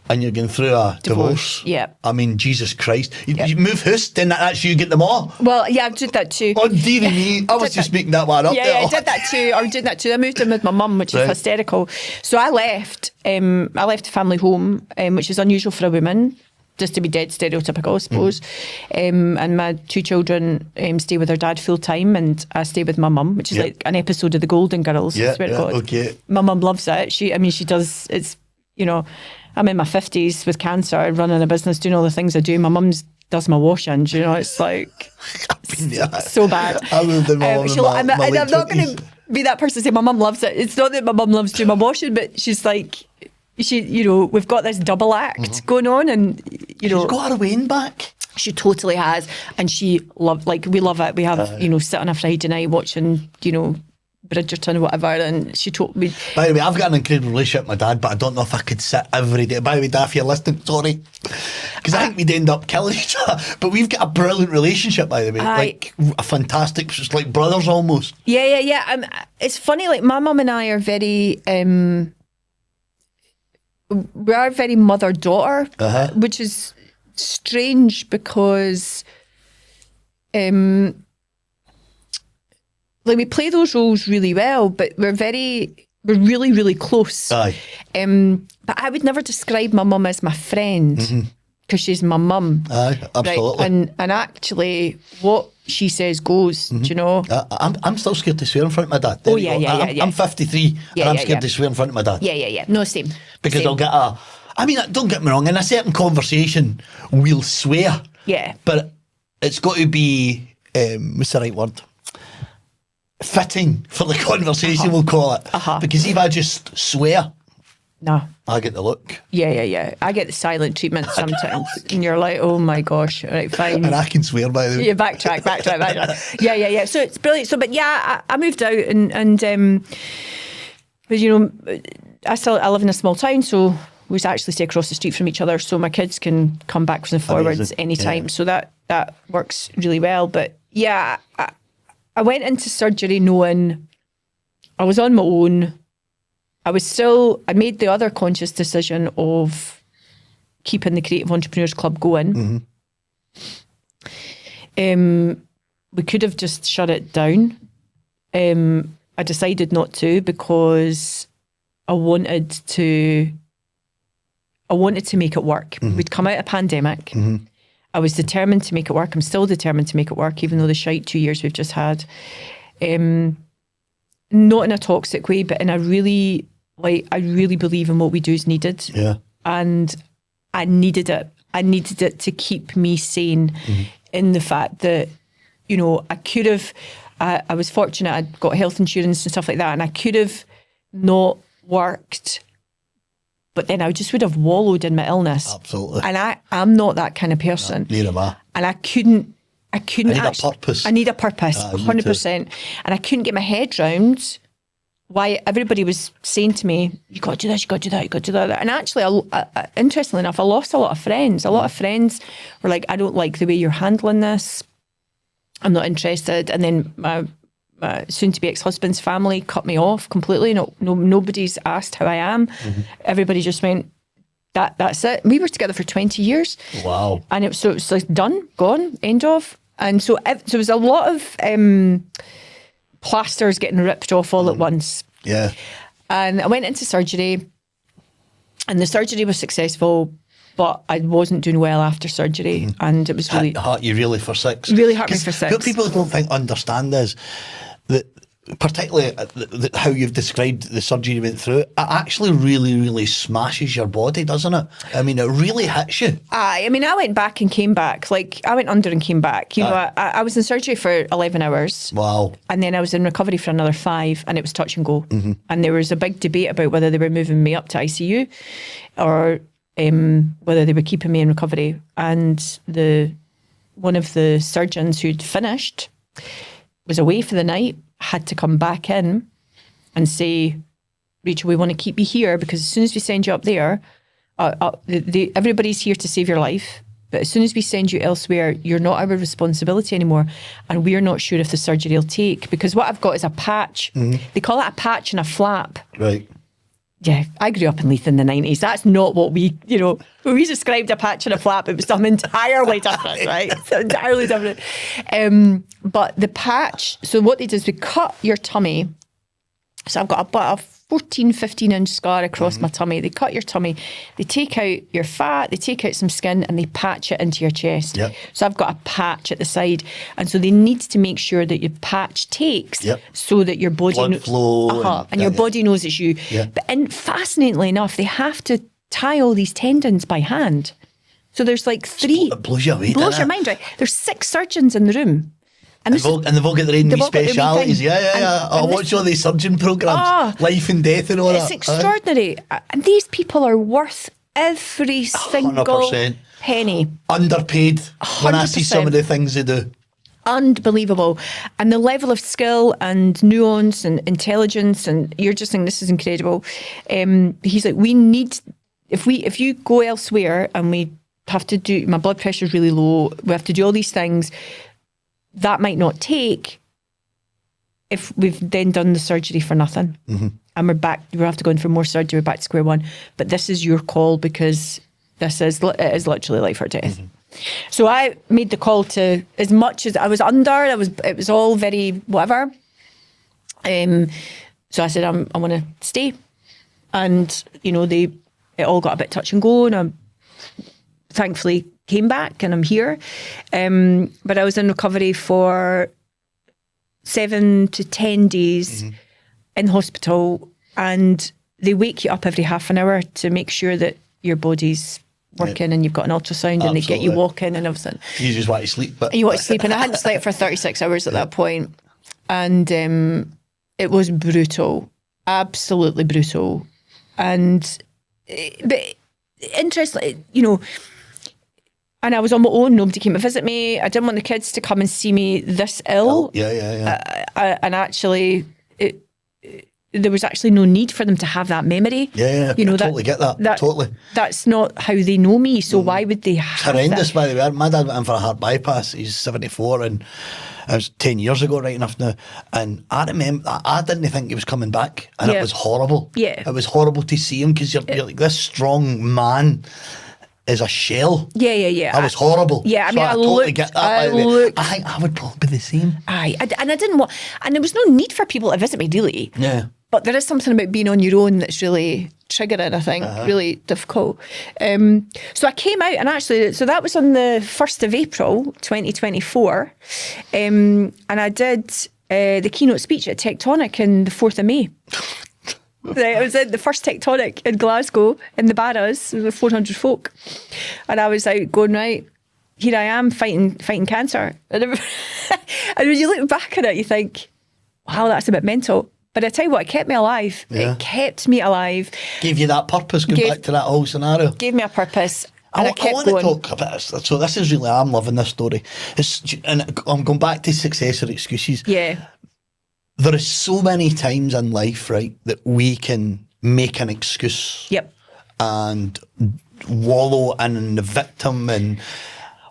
And you're going through a divorce. Yeah. I mean, Jesus Christ. You move house, then that's you get them all. Well, yeah, I did that too. Oh, dearie me. I was just making that one up. Yeah, I did that too. I moved in with my mum, which is hysterical. So I left a family home, which is unusual for a woman, just to be dead stereotypical, I suppose. And my two children stay with their dad full time, and I stay with my mum, which is like an episode of the Golden Girls. Yeah, okay. My mum loves it. She does, it's, I'm in my 50s with cancer, running a business, doing all the things I do. My mum does my washing, it's like so bad. I moved in my I'm not going to be that person to say my mum loves it. It's not that my mum loves doing my washing, but she's like, we've got this double act going on, and she's got her weighing back. She totally has, and we love it. We have sit on a Friday night watching Bridgerton or whatever, and she told me... By the way, I've got an incredible relationship with my dad, but I don't know if I could sit every day. By the way, Dad, if you're listening, sorry. Because I think we'd end up killing each other. But we've got a brilliant relationship, by the way. Like, a fantastic, it's like brothers almost. Yeah. It's funny, like, my mum and I are very... we are very mother-daughter, which is strange because... like, we play those roles really well, but we're really, really close. Aye. But I would never describe my mum as my friend, because she's my mum. Aye, absolutely. Right? And actually, what she says goes, do you know? I'm still scared to swear in front of my dad. I'm 53 and I'm scared to swear in front of my dad. Yeah. No, same. Because I'll get don't get me wrong, in a certain conversation, we'll swear. Yeah. But it's got to be, what's the right word? Fitting for the conversation, we'll call it. Because if I just swear, No. I get the look. Yeah. I get the silent treatment sometimes. And you're like, oh my gosh, right, fine. And I can swear, by the way. Yeah, backtrack. Yeah. So it's brilliant. So, but yeah, I moved out and but you know, I live in a small town, so we actually stay across the street from each other, so my kids can come backwards and forwards anytime. Yeah. So that works really well. But yeah, I went into surgery knowing I was on my own. I made the other conscious decision of keeping the Creative Entrepreneurs Club going. We could have just shut it down. I decided not to because I wanted to make it work. We'd come out of a pandemic. I was determined to make it work. I'm still determined to make it work, even though the shite 2 years we've just had. Not in a toxic way, but in a really, I really believe in what we do is needed. Yeah. And I needed it. I needed it to keep me sane in the fact that, you know, I could have, I was fortunate I'd got health insurance and stuff like that, and I could have not worked, but then I just would have wallowed in my illness. Absolutely. And I'm not that kind of person. No, neither am I. And I couldn't I need a purpose. I need a purpose, 100%. And I couldn't get my head round why everybody was saying to me, you got to do this, you got to do that, you got to do that. And actually, interestingly enough, I lost a lot of friends. A lot of friends were like, I don't like the way you're handling this. I'm not interested. And then my soon-to-be ex-husband's family cut me off completely. Nobody's asked how I am. Everybody just went, that's it. We were together for 20 years. Wow. And it was like done, gone, end of. And so there was a lot of plasters getting ripped off all at once. Yeah. And I went into surgery, and the surgery was successful, but I wasn't doing well after surgery. And it was really... Hurt you really for six. Really hurt me for six. What people don't understand is that, particularly how you've described the surgery you went through, it actually really, really smashes your body, doesn't it? I mean, it really hits you. I went back and came back. Like, I went under and came back. You know, I was in surgery for 11 hours. Wow. And then I was in recovery for another 5, and it was touch and go. And there was a big debate about whether they were moving me up to ICU or whether they were keeping me in recovery. And one of the surgeons who'd finished was away for the night, had to come back in and say, Rachel, we want to keep you here because as soon as we send you up there, everybody's here to save your life. But as soon as we send you elsewhere, you're not our responsibility anymore. And we're not sure if the surgery will take, because what I've got is a patch. They call it a patch and a flap. Right. Yeah, I grew up in Leith in the 90s. That's not what when we described a patch and a flap, it was something entirely different, right? Entirely different. But the patch, so what they do is they cut your tummy. So I've got about a 14, 15-inch scar across my tummy. They cut your tummy, they take out your fat, they take out some skin, and they patch it into your chest. Yep. So I've got a patch at the side. And so they need to make sure that your patch takes so that your body... Blood flow. And your body knows it's you. Yeah. But fascinatingly enough, they have to tie all these tendons by hand. So there's like 3... It blows you away, blows your mind, right? There's 6 surgeons in the room. And they've all got their own specialities. Yeah. I watch all these surgeon programmes, Life and Death and all that. It's extraordinary. And these people are worth every single 100%. Penny. Underpaid 100%. When I see some of the things they do. Unbelievable. And the level of skill and nuance and intelligence, and you're just saying, this is incredible. He's like, we need, if you go elsewhere and we have to do, my blood pressure is really low, we have to do all these things, that might not take if we've then done the surgery for nothing. And we're back, we have to go in for more surgery, we're back to square one. But this is your call because it is literally life or death. So I made the call to, as much as I was under, it was all very whatever. So I said, I want to stay. And, it all got a bit touch and go, and I thankfully came back and I'm here. But I was in recovery for 7 to 10 days in hospital, and they wake you up every half an hour to make sure that your body's working and you've got an ultrasound. Absolutely. And they get you walking and everything. You just want to sleep. But you want to sleep. And I hadn't slept for 36 hours at that point. And it was brutal, absolutely brutal. And but interestingly, you know, and I was on my own. Nobody came to visit me. I didn't want the kids to come and see me this ill. And actually, there was actually no need for them to have that memory. You know, I totally get that. Totally. That's not how they know me. So why would they have It's horrendous, that? by the way. My dad went in for a heart bypass. He's 74, and it was 10 years ago, right enough now. And I remember, I didn't think he was coming back, and it was horrible. Yeah. It was horrible to see him, because you're like, this strong man is a shell. That was horrible. Yeah, I mean, I totally get that. I think I would probably be the same. And I didn't want, and there was no need for people to visit me, really. Yeah. But there is something about being on your own that's really triggering, I think, really difficult. So I came out, and actually, so that was on the 1st of April, 2024. And I did the keynote speech at Tectonic on the 4th of May. I was at the first Tectonic in Glasgow in the Barras with 400 folk, and I was out going, right, here I am fighting cancer. And when you look back at it, you think, wow, that's a bit mental. But I tell you what, it kept me alive. Yeah. It kept me alive. Gave you that purpose, going back to that whole scenario. Gave me a purpose. And I kept want going. to talk about this. So this is really, I'm loving this story. And I'm going back to success or excuses. Yeah. There is so many times in life, right, that we can make an excuse. Yep. And wallow in the victim,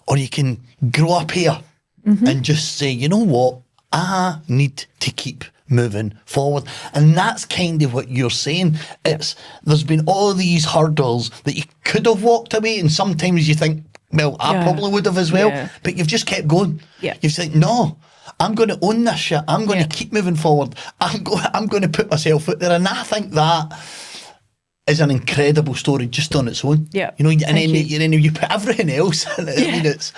or you can grow up here and just say, you know what, I need to keep moving forward. And that's kind of what you're saying. There's been all these hurdles that you could have walked away, and sometimes you think, well, I probably would have as well, but you've just kept going. You've said, no, I'm going to own this shit. I'm going to keep moving forward. I'm going to put myself out there. And I think that is an incredible story just on its own. Yeah. You know, and then you put everything else in it. I mean, it's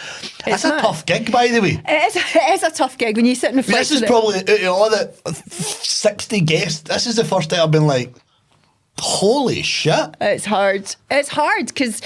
a tough gig, by the way. It is a tough gig when you sit and reflect. This is probably, out of all the 60 guests, this is the first time I've been like, holy shit. It's hard. It's hard because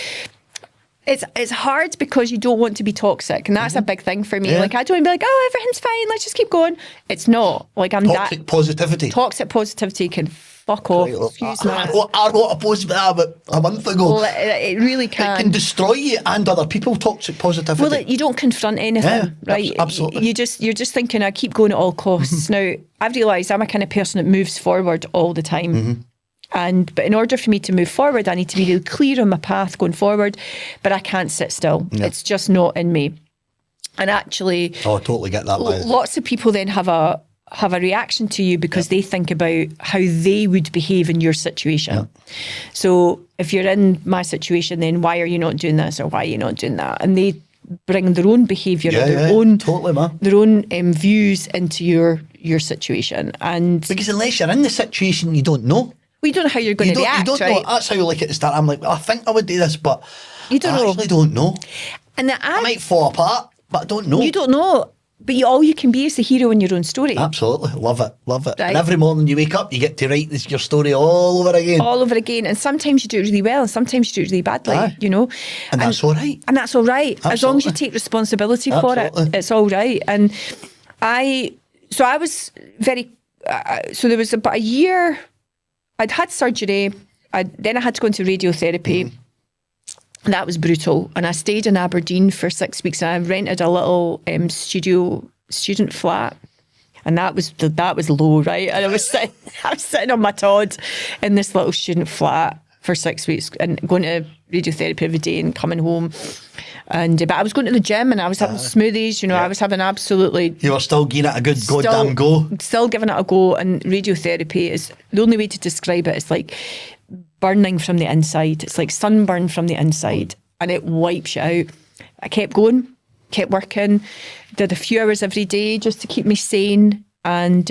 it's hard because you don't want to be toxic, and that's a big thing for me. Yeah. Like, I don't want to be like, oh, everything's fine, let's just keep going. It's not. Like, I'm toxic positivity. Toxic positivity can fuck off. Excuse me. I wrote a post about that about a month ago. Well, it really can. It can destroy you and other people, toxic positivity. Well, you don't confront anything, right? Absolutely. You're just thinking, I keep going at all costs. Now, I've realised I'm a kind of person that moves forward all the time. But in order for me to move forward, I need to be really clear on my path going forward, but I can't sit still. Yeah. It's just not in me. And actually, I totally get that. Lots of people then have a reaction to you because they think about how they would behave in your situation. Yeah. So if you're in my situation, then why are you not doing this, or why are you not doing that? And they bring their own behaviour, their own views into your situation. And because unless you're in the situation, you don't know. We don't know how you're going to react, you don't right? know. That's how you like it to start. I'm like, I think I would do this, but you don't know. I actually don't know. And I might fall apart, but I don't know. You don't know. But all you can be is the hero in your own story. Absolutely. Love it. Right. And every morning you wake up, you get to write your story all over again. All over again. And sometimes you do it really well, and sometimes you do it really badly, you know. And that's all right. And that's all right. Absolutely. As long as you take responsibility for it, it's all right. And I was very, so there was about a year, I'd had surgery, then I had to go into radiotherapy. That was brutal. And I stayed in Aberdeen for 6 weeks, and I rented a little student flat. And that was low, right? And I was sitting on my Todd in this little student flat for 6 weeks and going to radiotherapy every day and coming home. But I was going to the gym and I was having smoothies, you know, I was having absolutely... You were still giving it a good goddamn go. Still giving it a go. And radiotherapy is, the only way to describe it is like burning from the inside. It's like sunburn from the inside, and it wipes you out. I kept going, kept working, did a few hours every day just to keep me sane. And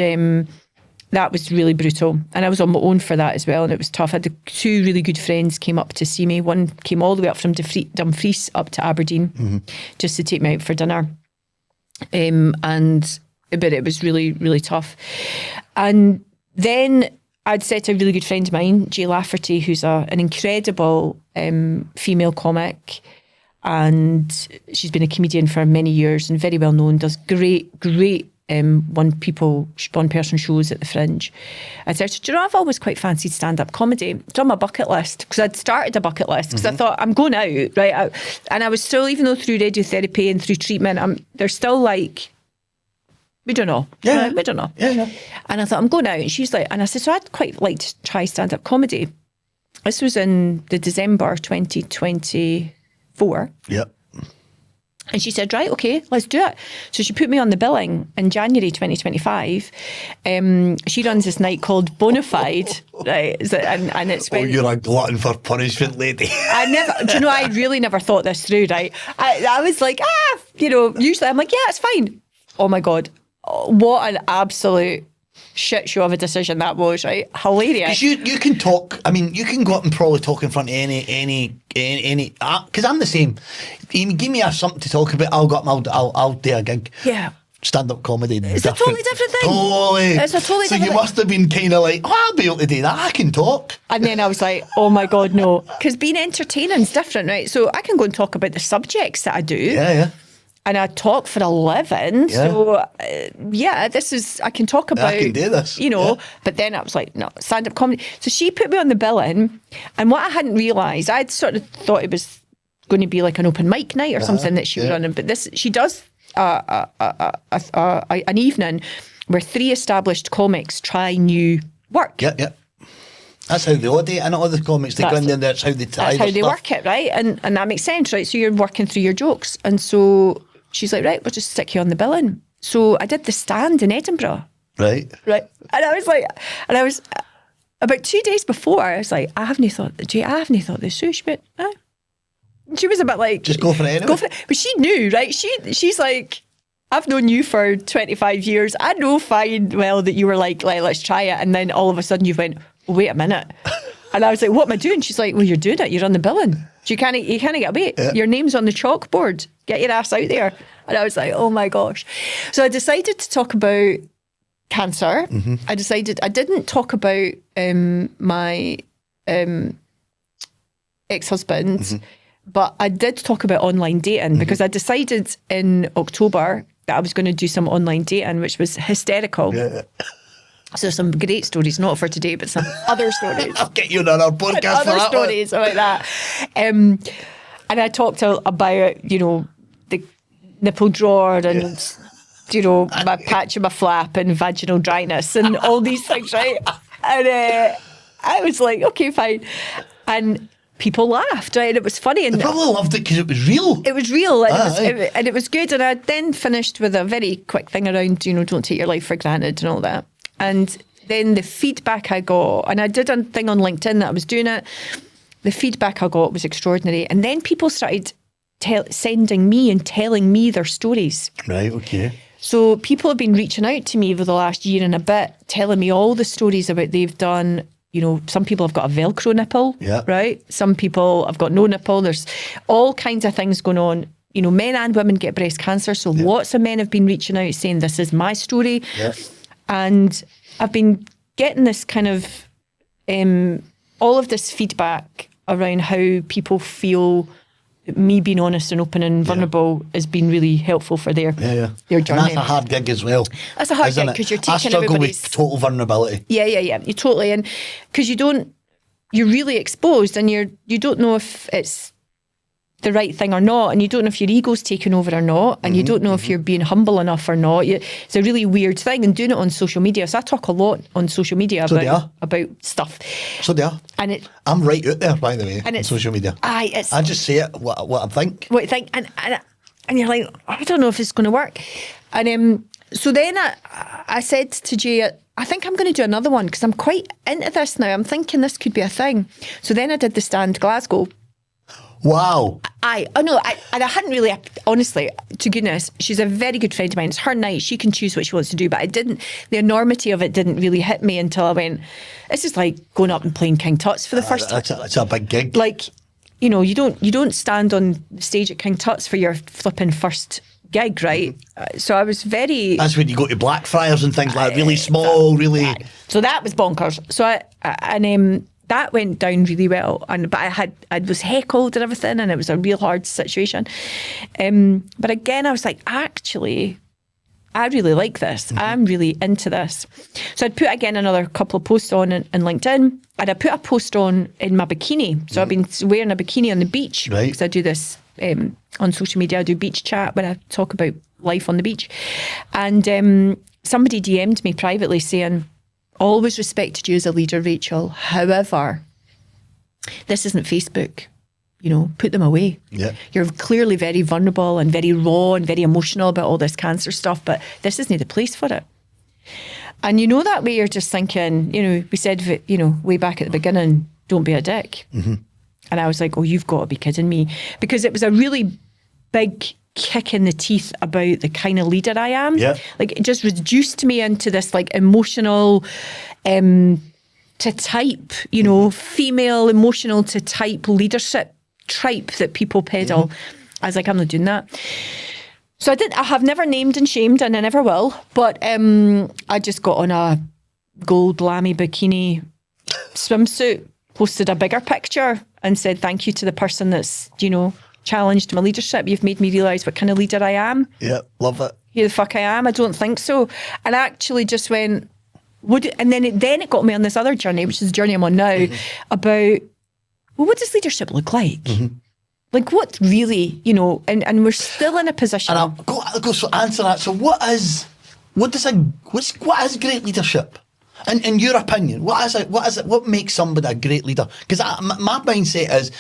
that was really brutal. And I was on my own for that as well, and it was tough. I had two really good friends came up to see me. One came all the way up from Dumfries up to Aberdeen just to take me out for dinner. But it was really, really tough. And then I'd said to a really good friend of mine, Jay Lafferty, who's an incredible female comic, and she's been a comedian for many years and very well known, does great one-person shows at the Fringe. I said, do you know, I've always quite fancied stand-up comedy. It's on my bucket list, because I'd started a bucket list, because I thought, I'm going out, right? And I was still, even though through radiotherapy and through treatment, there's still like, we don't know. Yeah. Right? We don't know. Yeah. And I thought, I'm going out. And she's like, and I said, so I'd quite like to try stand-up comedy. This was in the December 2024. Yep. And she said, right, okay, let's do it. So she put me on the billing in January 2025. She runs this night called Bonafide, right? And it's when... Oh, you're a glutton for punishment, lady. I really never thought this through, right? I was like, usually I'm like, yeah, it's fine. Oh my God, what an absolute shit show of a decision that was, right? Hilarious. Because you can talk, I mean, you can go up and probably talk in front of any, because I'm the same. You give me something to talk about, I'll go up and I'll do a gig. Yeah. Stand-up comedy. It's a totally different thing. Totally. It's a totally so different you must have been kind of like, I'll be able to do that, I can talk. And then I was like, oh my God, no. Because being entertaining is different, right? So I can go and talk about the subjects that I do. Yeah. And I talk for a living. Yeah. So, I can talk about... I can do this. But then I was like, no, stand-up comedy. So she put me on the billing. And what I hadn't realised, I'd sort of thought it was going to be like an open mic night or something that she was running. But she does an evening where 3 established comics try new work. Yeah. That's how they all do it, and all the comics, they go in there, that's how they try. That's how they work it, right? And that makes sense, right? So you're working through your jokes. And so she's like, right, we'll just stick you on the billing. So I did the Stand in Edinburgh. Right. And I was about 2 days before, I was like, I haven't thought this through. She went, she was a bit like, just go for it anyway. But she knew, right? She's like, I've known you for 25 years. I know fine well that you were like, let's try it. And then all of a sudden you went, wait a minute. And I was like, what am I doing? She's like, well, you're doing it. You're on the billing. You can't get away. Yeah. Your name's on the chalkboard. Get your ass out there. And I was like, oh my gosh. So I decided to talk about cancer. Mm-hmm. I didn't talk about my ex-husband, mm-hmm. but I did talk about online dating, mm-hmm. because I decided in October that I was going to do some online dating, which was hysterical. Yeah. So some great stories, not for today, but some other stories. I'll get you on our podcast for that. Other stories about that. And I talked about, the nipple drawer and, my patch of my flap and vaginal dryness and all these things, right? And I was like, okay, fine. And people laughed, right? And it was funny. And they probably loved it because it was real. It was real, and it was good. And I then finished with a very quick thing around, don't take your life for granted and all that. And then the feedback I got, and I did a thing on LinkedIn that I was doing it, the feedback I got was extraordinary. And then people started sending me and telling me their stories. Right, okay. So people have been reaching out to me over the last year and a bit, telling me all the stories about they've done. Some people have got a Velcro nipple, right? Some people have got no nipple. There's all kinds of things going on. Men and women get breast cancer. So lots of men have been reaching out saying, this is my story. Yeah. And I've been getting this kind of, all of this feedback around how people feel me being honest and open and vulnerable has been really helpful for their journey. And that's a hard gig as well. That's a hard gig because you're taking everybody's... I struggle with total vulnerability. Yeah. You totally, and because you're really exposed and you don't know if it's the right thing or not, and you don't know if your ego's taken over or not, and you don't know if you're being humble enough or not. It's a really weird thing, and doing it on social media. So I talk a lot on social media about stuff. So they are. And I'm right out there, by the way, on social media. I just say it, what I think. What I think, and you're like, I don't know if it's going to work. And so then I said to Jay, I think I'm going to do another one because I'm quite into this now. I'm thinking this could be a thing. So then I did the Stand Glasgow. Wow. I hadn't really, honestly, to goodness, she's a very good friend of mine. It's her night. She can choose what she wants to do. But the enormity of it didn't really hit me until I went, this is like going up and playing King Tut's for the first time. It's a big gig. Like, you don't stand on the stage at King Tut's for your flipping first gig, right? So I was very... That's when you go to Blackfriars and things like that, really small, really... So that was bonkers. So that went down really well, but I was heckled and everything, and it was a real hard situation. But again, I was like, actually, I really like this. I'm really into this. So I'd put, again, another couple of posts on in LinkedIn, and I put a post on in my bikini. So I've been wearing a bikini on the beach, because I do this on social media. I do beach chat when I talk about life on the beach. And somebody DM'd me privately saying, always respected you as a leader, Rachael. However, this isn't Facebook. You know, put them away. Yeah. You're clearly very vulnerable and very raw and very emotional about all this cancer stuff, but this isn't the place for it. And you know, that way you're just thinking, you know, we said, you know, way back at the beginning, don't be a dick. And I was like, oh, you've got to be kidding me. Because it was a really big kick in the teeth about the kind of leader I am. Yeah. Like, it just reduced me into this like emotional, to type, you know, female emotional to type leadership tripe that people peddle. I was like, I'm not doing that. So I have never named and shamed, and I never will, but I just got on a gold lamy bikini swimsuit, posted a bigger picture and said thank you to the person that's, you know, challenged my leadership. You've made me realise what kind of leader I am. Yeah, love it. Who the fuck I am? I don't think so. And I actually just went, and then it got me on this other journey, which is the journey I'm on now, about, well, what does leadership look like? Like, what really, you know, and we're still in a position. And I'll go so answer that. So what is great leadership? In your opinion, what is it? What makes somebody a great leader? Because my mindset is,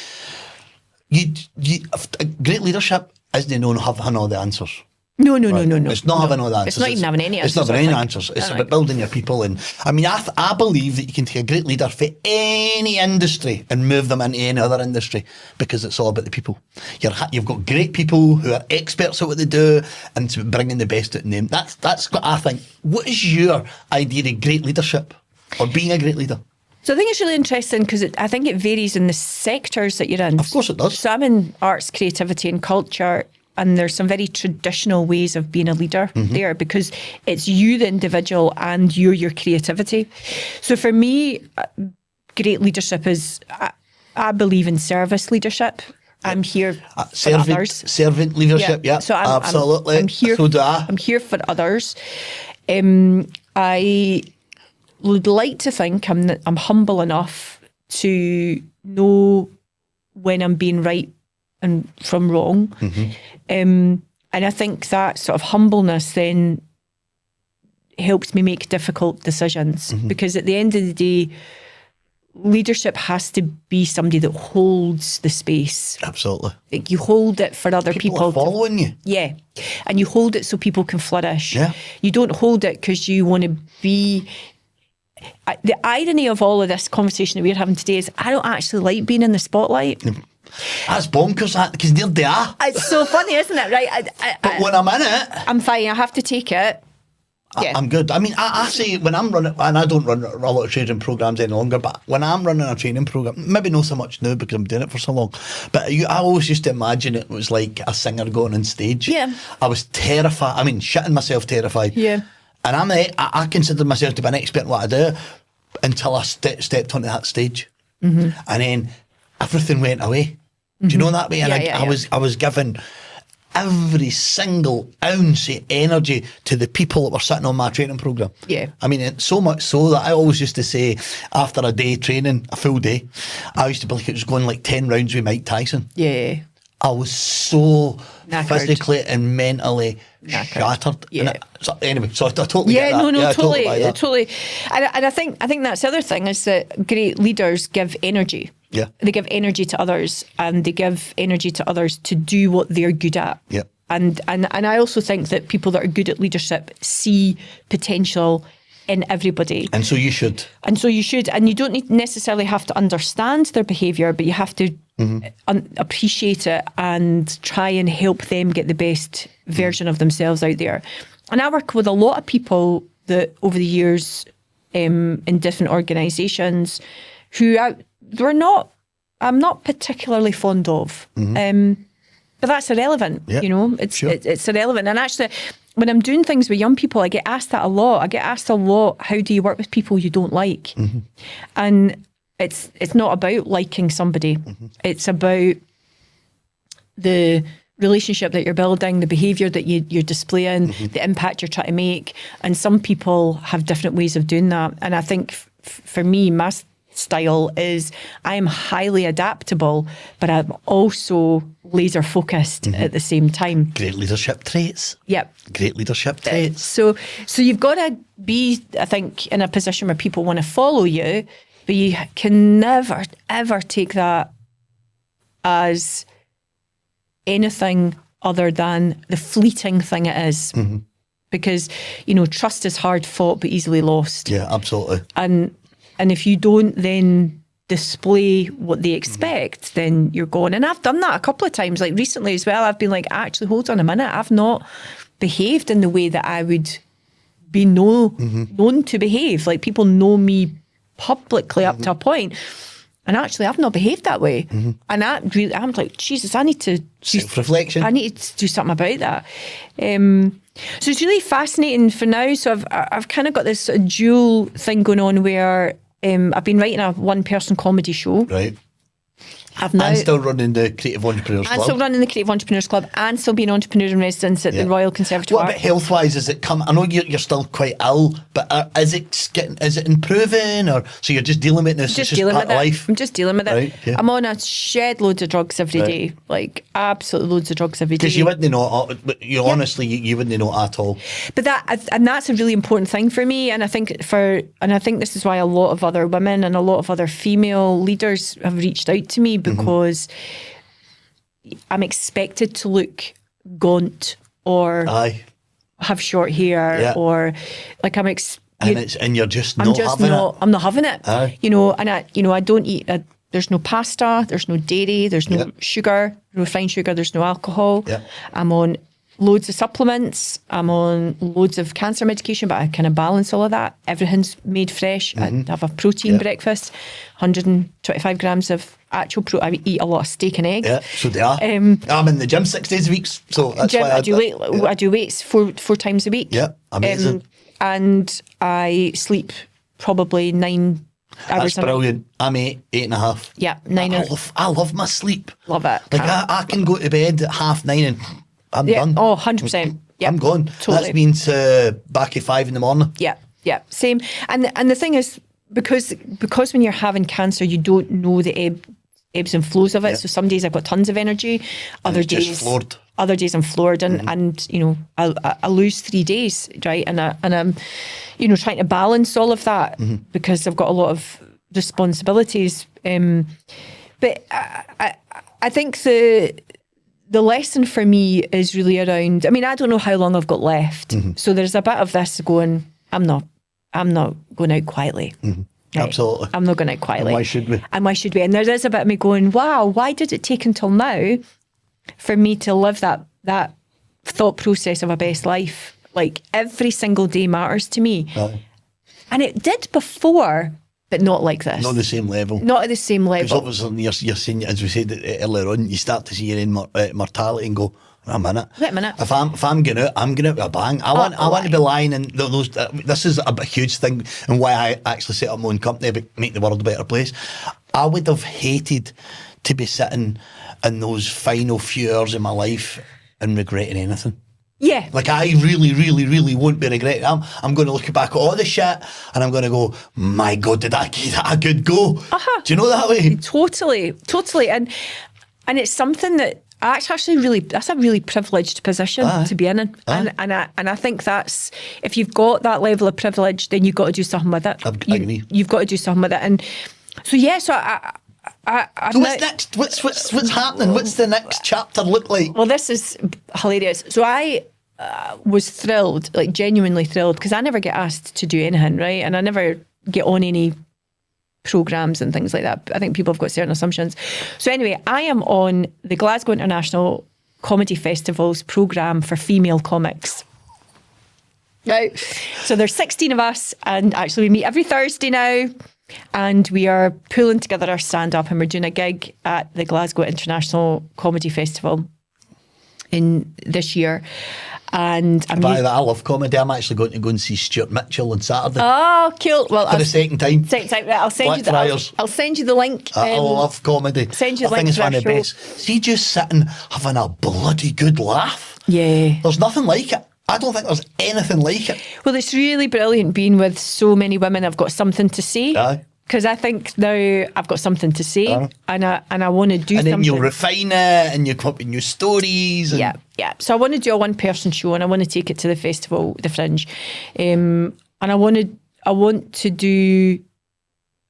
great leadership isn't known having all the answers. No. It's not having all the answers. It's not even having any answers. It's not having any answers. It's about building your people. And I mean, I believe that you can take a great leader for any industry and move them into any other industry, because it's all about the people. You've got great people who are experts at what they do, and it's bringing the best out in them. That's what I think. What is your idea of great leadership, or being a great leader? So I think it's really interesting, because I think it varies in the sectors that you're in. Of course it does. So I'm in arts, creativity and culture, and there's some very traditional ways of being a leader there, because it's you, the individual, and you're your creativity. So for me, great leadership is, I believe in service leadership. I'm here for others. Servant leadership, yeah, so absolutely. I'm here, so do I. I'm here for others. I would like to think I'm humble enough to know when I'm being right and from wrong. And I think that sort of humbleness then helps me make difficult decisions, because at the end of the day, leadership has to be somebody that holds the space. Absolutely. Like, you hold it for other people. Are following you. Yeah. And you hold it so people can flourish. Yeah. You don't hold it because you want to be... The irony of all of this conversation that we're having today is I don't actually like being in the spotlight. That's bonkers, that, because they're there. It's so funny, isn't it? Right? But when I'm in it, I'm fine. I have to take it. Yeah. I'm good. I mean, I say when I'm running, and I don't run a lot of training programs any longer, but when I'm running a training program, maybe not so much now because I'm doing it for so long, but I always used to imagine it was like a singer going on stage. Yeah. I was terrified. I mean, shitting myself terrified. Yeah. And I considered myself to be an expert in what I do until I stepped onto that stage. And then everything went away. Do you know that way? And I was given every single ounce of energy to the people that were sitting on my training programme. Yeah. I mean, it's so much so that I always used to say, after a day training, a full day, I used to be like, it was going like 10 rounds with Mike Tyson. Yeah. I was so knackered. Physically and mentally shattered. Yeah. Anyway, so I totally get that. Totally. And I think that's the other thing, is that great leaders give energy. Yeah. They give energy to others, and they give energy to others to do what they're good at. Yeah. And I also think that people that are good at leadership see potential in everybody. And so you should. And you don't necessarily have to understand their behaviour, but you have to appreciate it and try and help them get the best version of themselves out there. And I work with a lot of people that over the years in different organisations who I'm not particularly fond of. But that's irrelevant, you know, it's irrelevant. And actually, when I'm doing things with young people, I get asked that a lot. How do you work with people you don't like? And it's not about liking somebody. It's about the relationship that you're building, the behaviour that you're displaying, the impact you're trying to make. And some people have different ways of doing that. And I think for me, my style is I am highly adaptable, but I'm also laser focused at the same time. Great leadership traits. Yep. Great leadership traits. So you've got to be, I think, in a position where people want to follow you, but you can never, ever take that as anything other than the fleeting thing it is. Because, trust is hard fought but easily lost. Yeah, absolutely. And if you don't then display what they expect, then you're gone. And I've done that a couple of times, like recently as well. I've been like, actually, hold on a minute. I've not behaved in the way that I would be known to behave. Like, people know me publicly up to a point. And actually, I've not behaved that way. And I'm like, Jesus, I need to... Self-reflection. I need to do something about that. So it's really fascinating for now. So I've kind of got this dual thing going on where I've been writing a one-person comedy show. Right. I've now, and still running the Creative Entrepreneurs Club. And still running the Creative Entrepreneurs Club, and still being entrepreneur in residence at the Royal Conservatoire. What about health-wise? Is it come? I know you're still quite ill, but is it improving, or so you're just dealing with this? Just it's dealing just part with of it. life. I'm just dealing with it. Right, yeah. I'm on a shed loads of drugs every day, like absolutely loads of drugs every day. Because you wouldn't know, honestly, you wouldn't know at all. But that's a really important thing for me, and I think this is why a lot of other women and a lot of other female leaders have reached out to me, because I'm expected to look gaunt or have short hair or like and you're just I'm not just having not. it. I'm not having it. Aye. I don't eat. There's no pasta. There's no dairy. There's no sugar. No refined sugar. There's no alcohol. Yep. I'm on loads of supplements. I'm on loads of cancer medication, but I kind of balance all of that. Everything's made fresh. I have a protein breakfast, 125 grams of actual protein. I eat a lot of steak and egg. Yeah, so they are. I'm in the gym 6 days a week, so that's why I do weights four times a week. Yeah, amazing. And I sleep probably 9 hours. That's brilliant. I'm 8.5. Yeah, 9 hours. I love my sleep. Love it. Like I can go to bed at 9:30 and I'm done. Oh, 100%. Yep. I'm gone. Totally. That means back at 5 in the morning. Yeah, same. And the thing is, because when you're having cancer, you don't know the ebbs and flows of it. So some days I've got tons of energy, other days just floored. Other days I'm floored, and I lose 3 days, right? And I'm trying to balance all of that because I've got a lot of responsibilities. But I think the lesson for me is really around, I mean, I don't know how long I've got left. So there's a bit of this going, I'm not going out quietly. Right? Absolutely. I'm not going out quietly. And why should we? And there is a bit of me going, wow, why did it take until now for me to live that thought process of a best life? Like, every single day matters to me. And it did before, but not like this. Not at the same level. Not at the same level. Because obviously you're seeing, as we said earlier on, you start to see your own mortality and go, wait a minute. If I'm going out, I'm going out with a bang. I want to be lying in those. This is a huge thing, and why I actually set up my own company, but make the world a better place. I would have hated to be sitting in those final few hours of my life and regretting anything. Yeah. Like, I really, really, really won't be regretting. I'm going to look back at all the shit and I'm going to go, my God, did I give that a good go? Do you know that way? Totally. And it's something that that's a really privileged position to be in. And I think that's, if you've got that level of privilege, then you've got to do something with it. I agree. You've got to do something with it. And so, so what's next? What's happening? What's the next chapter look like? Well, this is hilarious. So I was thrilled, like genuinely thrilled, because I never get asked to do anything, right? And I never get on any programs and things like that. I think people have got certain assumptions. So anyway, I am on the Glasgow International Comedy Festival's program for female comics. Right. So there's 16 of us, and actually we meet every Thursday now. And we are pulling together our stand-up, and we're doing a gig at the Glasgow International Comedy Festival in this year. And I'm By that, I love comedy. I'm actually going to go and see Stuart Mitchell on Saturday. Oh, cool. Well, for the second time. Second time. Right, I'll send you Blackfriars. I'll send you the link. I love comedy. Send you the I think link it's to one of the Rachael. best. See, just sitting having a bloody good laugh. Yeah. There's nothing like it. I don't think there's anything like it. Well, it's really brilliant being with so many women. I've got something to say. Aye. Because I think now I've got something to say, and I want to do And then something. you'll refine it, and you come up with new stories. And Yeah. So I want to do a one-person show, and I want to take it to the festival, the Fringe, and I want to do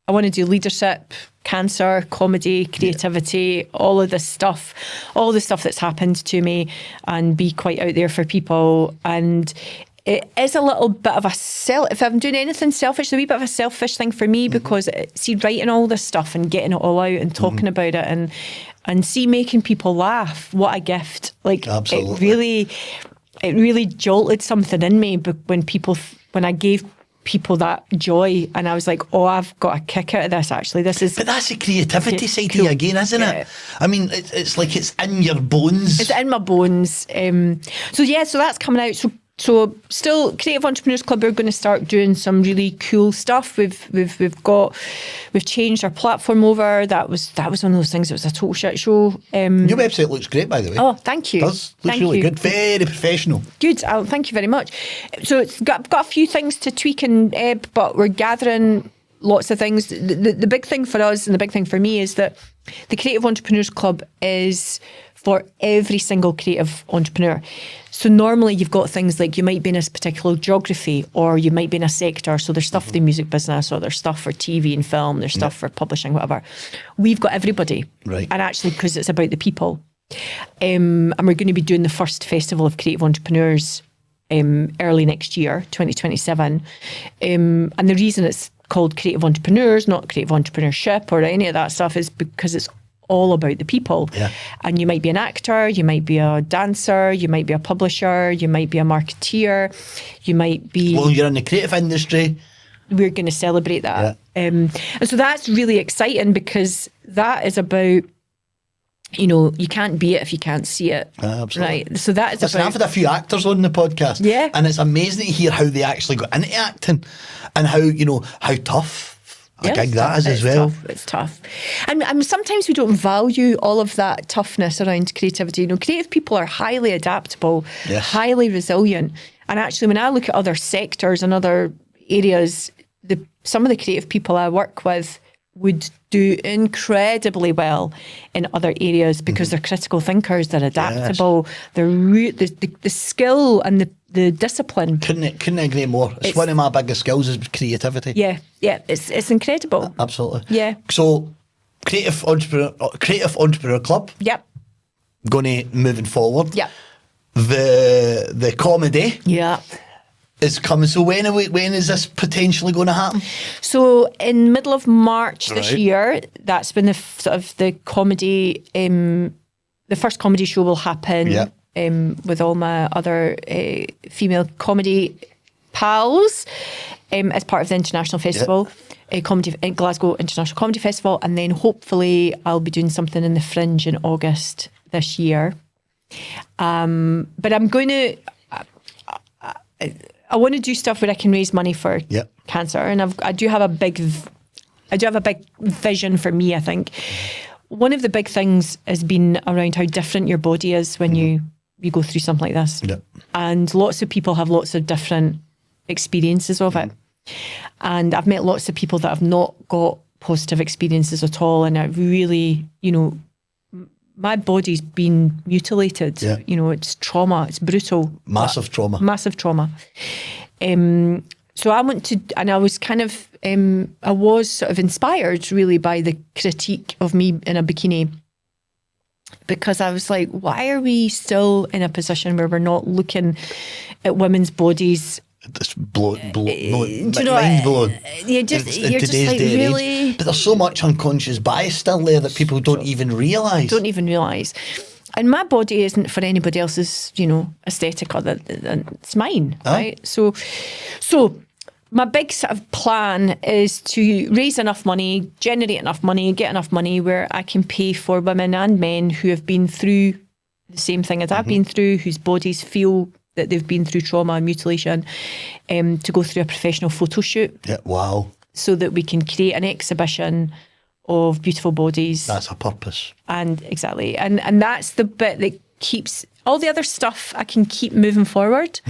leadership, cancer, comedy, creativity, all of this stuff, all the stuff that's happened to me, and be quite out there for people. And it is a little bit of a if I'm doing anything selfish, a wee bit of a selfish thing for me, because see, writing all this stuff and getting it all out and talking about it and see, making people laugh, what a gift. Like, absolutely. It really jolted something in me when I gave people that joy, and I was like, oh, I've got a kick out of this, actually. But that's the creativity side here again, isn't it? I mean, it's like it's in your bones. It's in my bones. So that's coming out. So still, Creative Entrepreneurs Club, we're going to start doing some really cool stuff. We've changed our platform over. That was one of those things. It was a total shit show. Your website looks great, by the way. Oh, thank you. It does. Looks really good. Very professional. Good. Thank you very much. So it's got a few things to tweak and ebb, but we're gathering lots of things. The big thing for us and the big thing for me is that the Creative Entrepreneurs Club is for every single creative entrepreneur. So normally you've got things like, you might be in a particular geography, or you might be in a sector. So there's stuff for the music business, or there's stuff for TV and film, there's stuff for publishing, whatever. We've got everybody. Right. And actually, because it's about the people. And we're going to be doing the first Festival of Creative Entrepreneurs early next year, 2027. And the reason it's called Creative Entrepreneurs, not Creative Entrepreneurship or any of that stuff, is because it's all about the people. Yeah. And you might be an actor, you might be a dancer, you might be a publisher, you might be a marketeer, you might be... Well, you're in the creative industry. We're going to celebrate that. And so that's really exciting, because that is about, you can't be it if you can't see it. Absolutely. Right. So that is Listen, I've had a few actors on the podcast. Yeah. And it's amazing to hear how they actually got into acting, and how tough a gig that is as well. It's tough. And sometimes we don't value all of that toughness around creativity. Creative people are highly adaptable, highly resilient. And actually, when I look at other sectors and other areas, some of the creative people I work with would do incredibly well in other areas, because they're critical thinkers, they're adaptable, they're the skill and the discipline. Couldn't agree more. It's one of my biggest skills is creativity. Yeah, it's incredible. Absolutely. Yeah. So, Creative Entrepreneur Club. Yep. Going to moving forward. Yep. The comedy. Yeah. Is coming. So when is this potentially going to happen? So in middle of March this Right. year, that's when the comedy, the first comedy show will happen. Yeah. With all my other female comedy pals, as part of the International Festival, Glasgow International Comedy Festival, and then hopefully I'll be doing something in the Fringe in August this year. But I'm going to. I want to do stuff where I can raise money for cancer, and I do have a big vision for me. I think one of the big things has been around how different your body is when you go through something like this, and lots of people have lots of different experiences of it. And I've met lots of people that have not got positive experiences at all, and I really, my body's been mutilated. Yeah. It's trauma. It's brutal. Massive trauma. Massive trauma. So I want to, and I was kind of, I was sort of inspired really by the critique of me in a bikini, because I was like, why are we still in a position where we're not looking at women's bodies? It's mind blowing. You're just like, really? But there's so much unconscious bias still there that people don't even realise. And my body isn't for anybody else's, aesthetic other than it's mine, right? So my big sort of plan is to raise enough money, generate enough money, get enough money where I can pay for women and men who have been through the same thing as I've been through, whose bodies feel that they've been through trauma and mutilation, to go through a professional photo shoot. Yeah, wow. So that we can create an exhibition of beautiful bodies. That's a purpose. And exactly. And that's the bit that keeps all the other stuff, I can keep moving forward.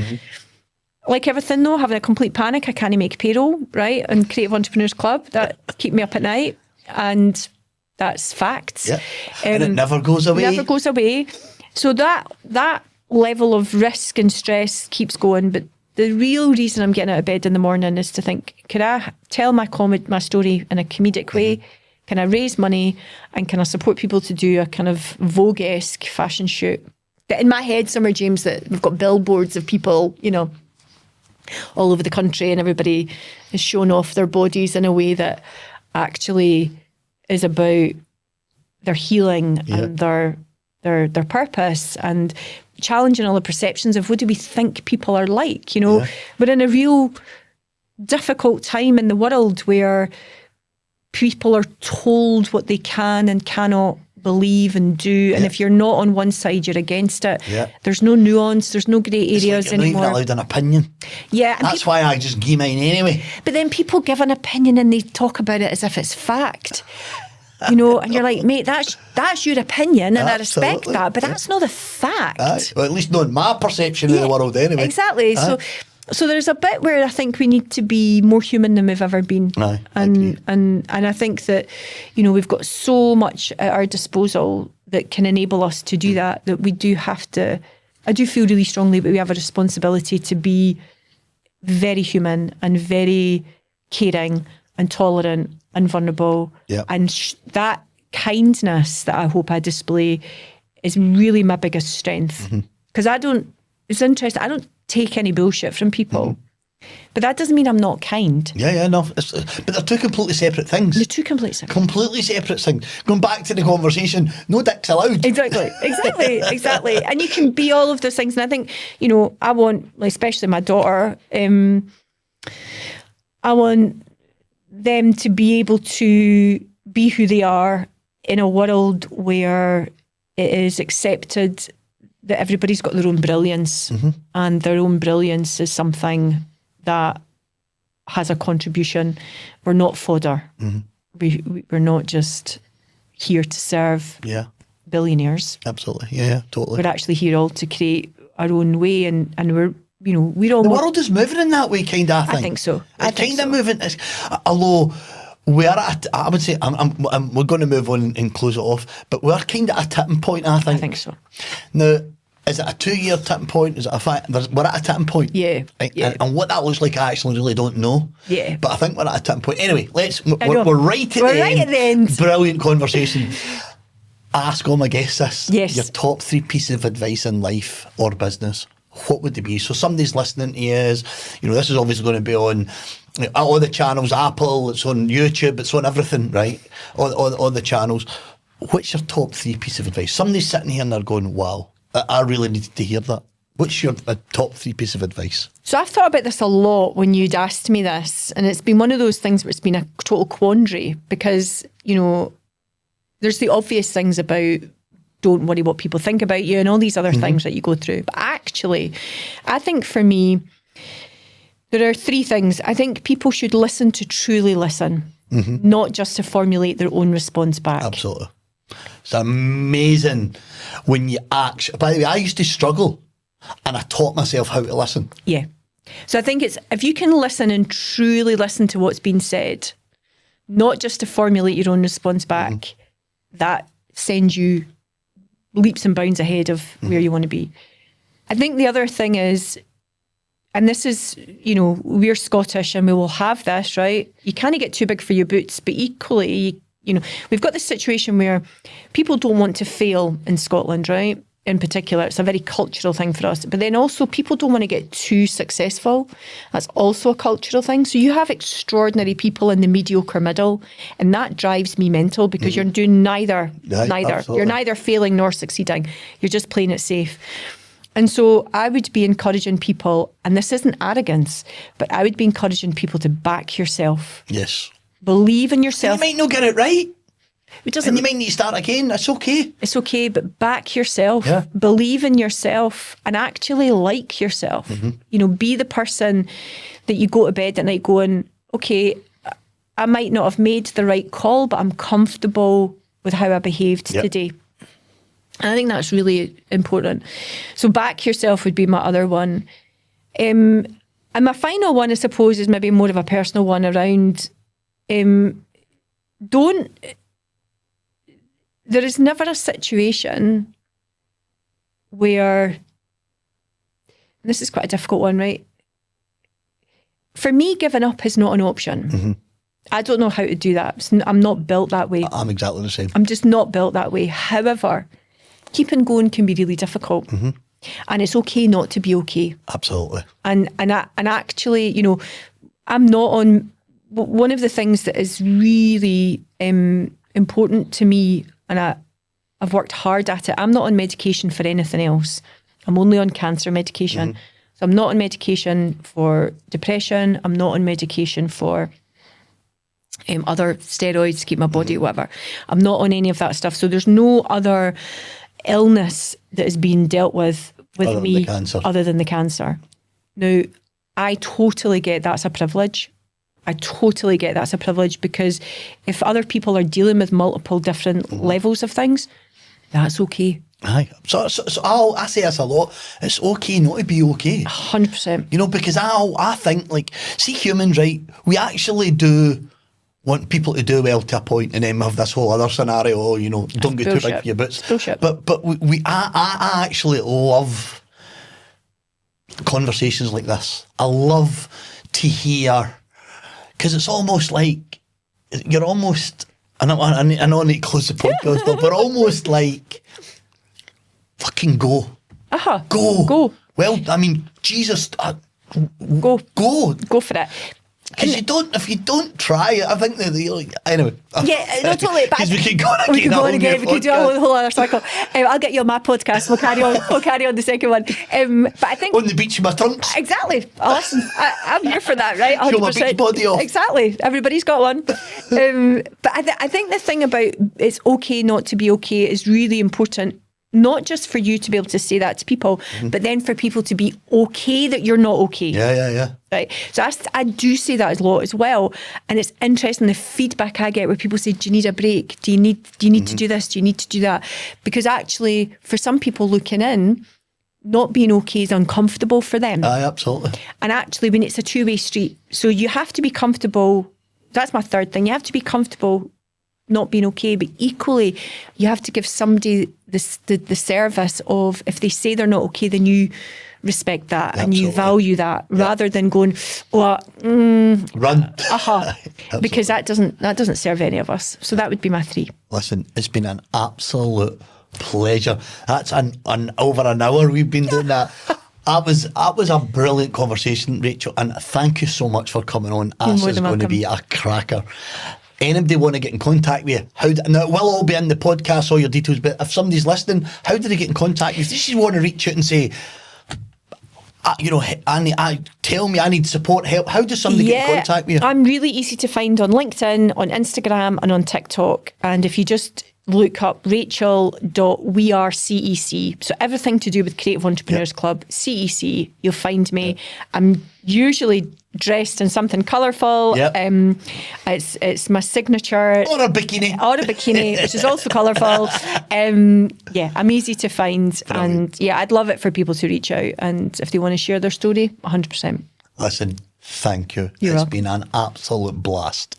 Like everything though, having a complete panic, I can't make payroll, right? And Creative Entrepreneurs Club, that keep me up at night. And that's facts. Yeah. And it never goes away. Never goes away. So that level of risk and stress keeps going. But the real reason I'm getting out of bed in the morning is to think, can I tell my story in a comedic way? Can I raise money? And can I support people to do a kind of Vogue-esque fashion shoot? But in my head somewhere, James, that we've got billboards of people, you know, all over the country, and everybody is showing off their bodies in a way that actually is about their healing and their purpose, and challenging all the perceptions of what do we think people are like, you know. We're in a real difficult time in the world where people are told what they can and cannot believe and do, and if you're not on one side, you're against it. There's no nuance, there's no grey areas anymore. You're not even allowed an opinion. That's why I just give mine anyway. But then people give an opinion and they talk about it as if it's fact. You know, and you're like, mate, that's your opinion, and I respect that, but that's not a fact. Well, at least not in my perception of the world anyway. Exactly. So there's a bit where I think we need to be more human than we've ever been. And I think that, you know, we've got so much at our disposal that can enable us to do that we do have to, I do feel really strongly that we have a responsibility to be very human and very caring and tolerant and vulnerable. And that kindness that I hope I display is really my biggest strength. Because it's interesting, I don't take any bullshit from people. But that doesn't mean I'm not kind. No. But they're two completely separate things. They're two completely separate. Completely separate things. Going back to the conversation, no dicks allowed. Exactly. And you can be all of those things. And I think, you know, I want, especially my daughter, I want them to be able to be who they are in a world where it is accepted that everybody's got their own brilliance, and their own brilliance is something that has a contribution. We're not fodder. We're not just here to serve billionaires. Absolutely, totally. We're actually here all to create our own way, and we're, you know, we're all... The world is moving in that way, kind of, I think. I think so. It's kind of moving. Although we are at, I would say, we're going to move on and close it off, but we're kind of at a tipping point, I think. I think so. Now, is it a 2-year tipping point? Is it we're at a tipping point? Yeah. And what that looks like, I actually really don't know. But I think we're at a tipping point. Anyway, we're right at the end. Brilliant conversation. Ask all my guests this. Yes. Your top 3 pieces of advice in life or business. What would they be? So somebody's listening to you, you know, this is obviously going to be on all the channels, Apple, it's on YouTube, it's on everything, right? On the channels. What's your top 3 pieces of advice? Somebody's sitting here and they're going, wow, I really needed to hear that. What's your top 3 pieces of advice? So I've thought about this a lot when you'd asked me this, and it's been one of those things where it's been a total quandary because, you know, there's the obvious things about don't worry what people think about you and all these other things that you go through. But actually, I think for me, there are 3 things. I think people should listen to truly listen, not just to formulate their own response back. Absolutely. It's amazing when you actually... By the way, I used to struggle and I taught myself how to listen. Yeah. So I think it's, if you can listen and truly listen to what's been said, not just to formulate your own response back, that sends you leaps and bounds ahead of where you want to be. I think the other thing is, and this is, you know, we're Scottish and we will have this, right? You can't get too big for your boots, but equally, you know, we've got this situation where people don't want to fail in Scotland, right? In particular, it's a very cultural thing for us. But then also people don't want to get too successful. That's also a cultural thing. So you have extraordinary people in the mediocre middle, and that drives me mental because you're doing neither. Absolutely. You're neither failing nor succeeding. You're just playing it safe. And so I would be encouraging people, and this isn't arrogance, but I would be encouraging people to back yourself. Yes. Believe in yourself. You might not get it right. It doesn't. And you might need to start again. That's okay. It's okay, but back yourself. Yeah. Believe in yourself and actually like yourself. You know, be the person that you go to bed at night going, okay, I might not have made the right call, but I'm comfortable with how I behaved today. And I think that's really important. So back yourself would be my other one. And my final one, I suppose, is maybe more of a personal one around there is never a situation where, and this is quite a difficult one, right? For me, giving up is not an option. I don't know how to do that. I'm not built that way. I'm exactly the same. I'm just not built that way. However, keeping going can be really difficult. And it's okay not to be okay. Absolutely. And actually, you know, I'm not on, one of the things that is really important to me, and I've worked hard at it, I'm not on medication for anything else. I'm only on cancer medication. So I'm not on medication for depression. I'm not on medication for other steroids to keep my body, whatever. I'm not on any of that stuff. So there's no other illness that is being dealt with me other than the cancer. Now, I totally get that's a privilege. I totally get that's a privilege, because if other people are dealing with multiple different levels of things, that's okay. Aye. So I say this a lot. It's okay not to be okay. 100%. You know, because I think, like, see, humans, right? We actually do want people to do well to a point, and then we have this whole other scenario. You know, don't get too big for your boots. It's bullshit. But I actually love conversations like this. I love to hear, because it's almost like you're almost. I know I need to close the podcast, but almost like, fucking go. Go. Well, I mean, Jesus, Go for it. Because if you don't try, I think that anyway. Yeah, no, totally. Because we could go on We could go on again. again. We could do a whole other cycle. I'll get you on my podcast. We'll carry on. We'll carry on the second one. But I think on the beach in my trunks. Exactly. Listen, I'm here for that, right? 100%. Show my beach body off. Exactly. Everybody's got one. But I think the thing about it's okay not to be okay is really important. Not just for you to be able to say that to people, but then for people to be okay that you're not okay. Yeah. Right. So I do say that a lot as well. And it's interesting the feedback I get where people say, do you need a break? Do you need to do this? Do you need to do that? Because actually, for some people looking in, not being okay is uncomfortable for them. Aye, absolutely. And actually, when it's a two-way street, so you have to be comfortable. That's my third thing. You have to be comfortable not being okay, but equally you have to give somebody the service of, if they say they're not okay, then you respect that. Absolutely. And you value that, rather than going, run, because that doesn't serve any of us. So that would be my 3. Listen, it's been an absolute pleasure. That's an over an hour we've been doing that. That was a brilliant conversation, Rachel, and thank you so much for coming on. This is going to be a cracker. Anybody want to get in contact with you? Now, it will all be in the podcast, all your details, but if somebody's listening, how do they get in contact with you? If they just want to reach out and say, tell me I need support, help, how does somebody get in contact with you? I'm really easy to find on LinkedIn, on Instagram, and on TikTok. And if you just look up Rachael.wearecec, so everything to do with Creative Entrepreneurs Club, CEC, you'll find me. I'm usually dressed in something colourful. It's my signature. Or a bikini, which is also colourful. I'm easy to find. Brilliant. And I'd love it for people to reach out, and if they want to share their story, 100%. Listen, thank you. It's been an absolute blast.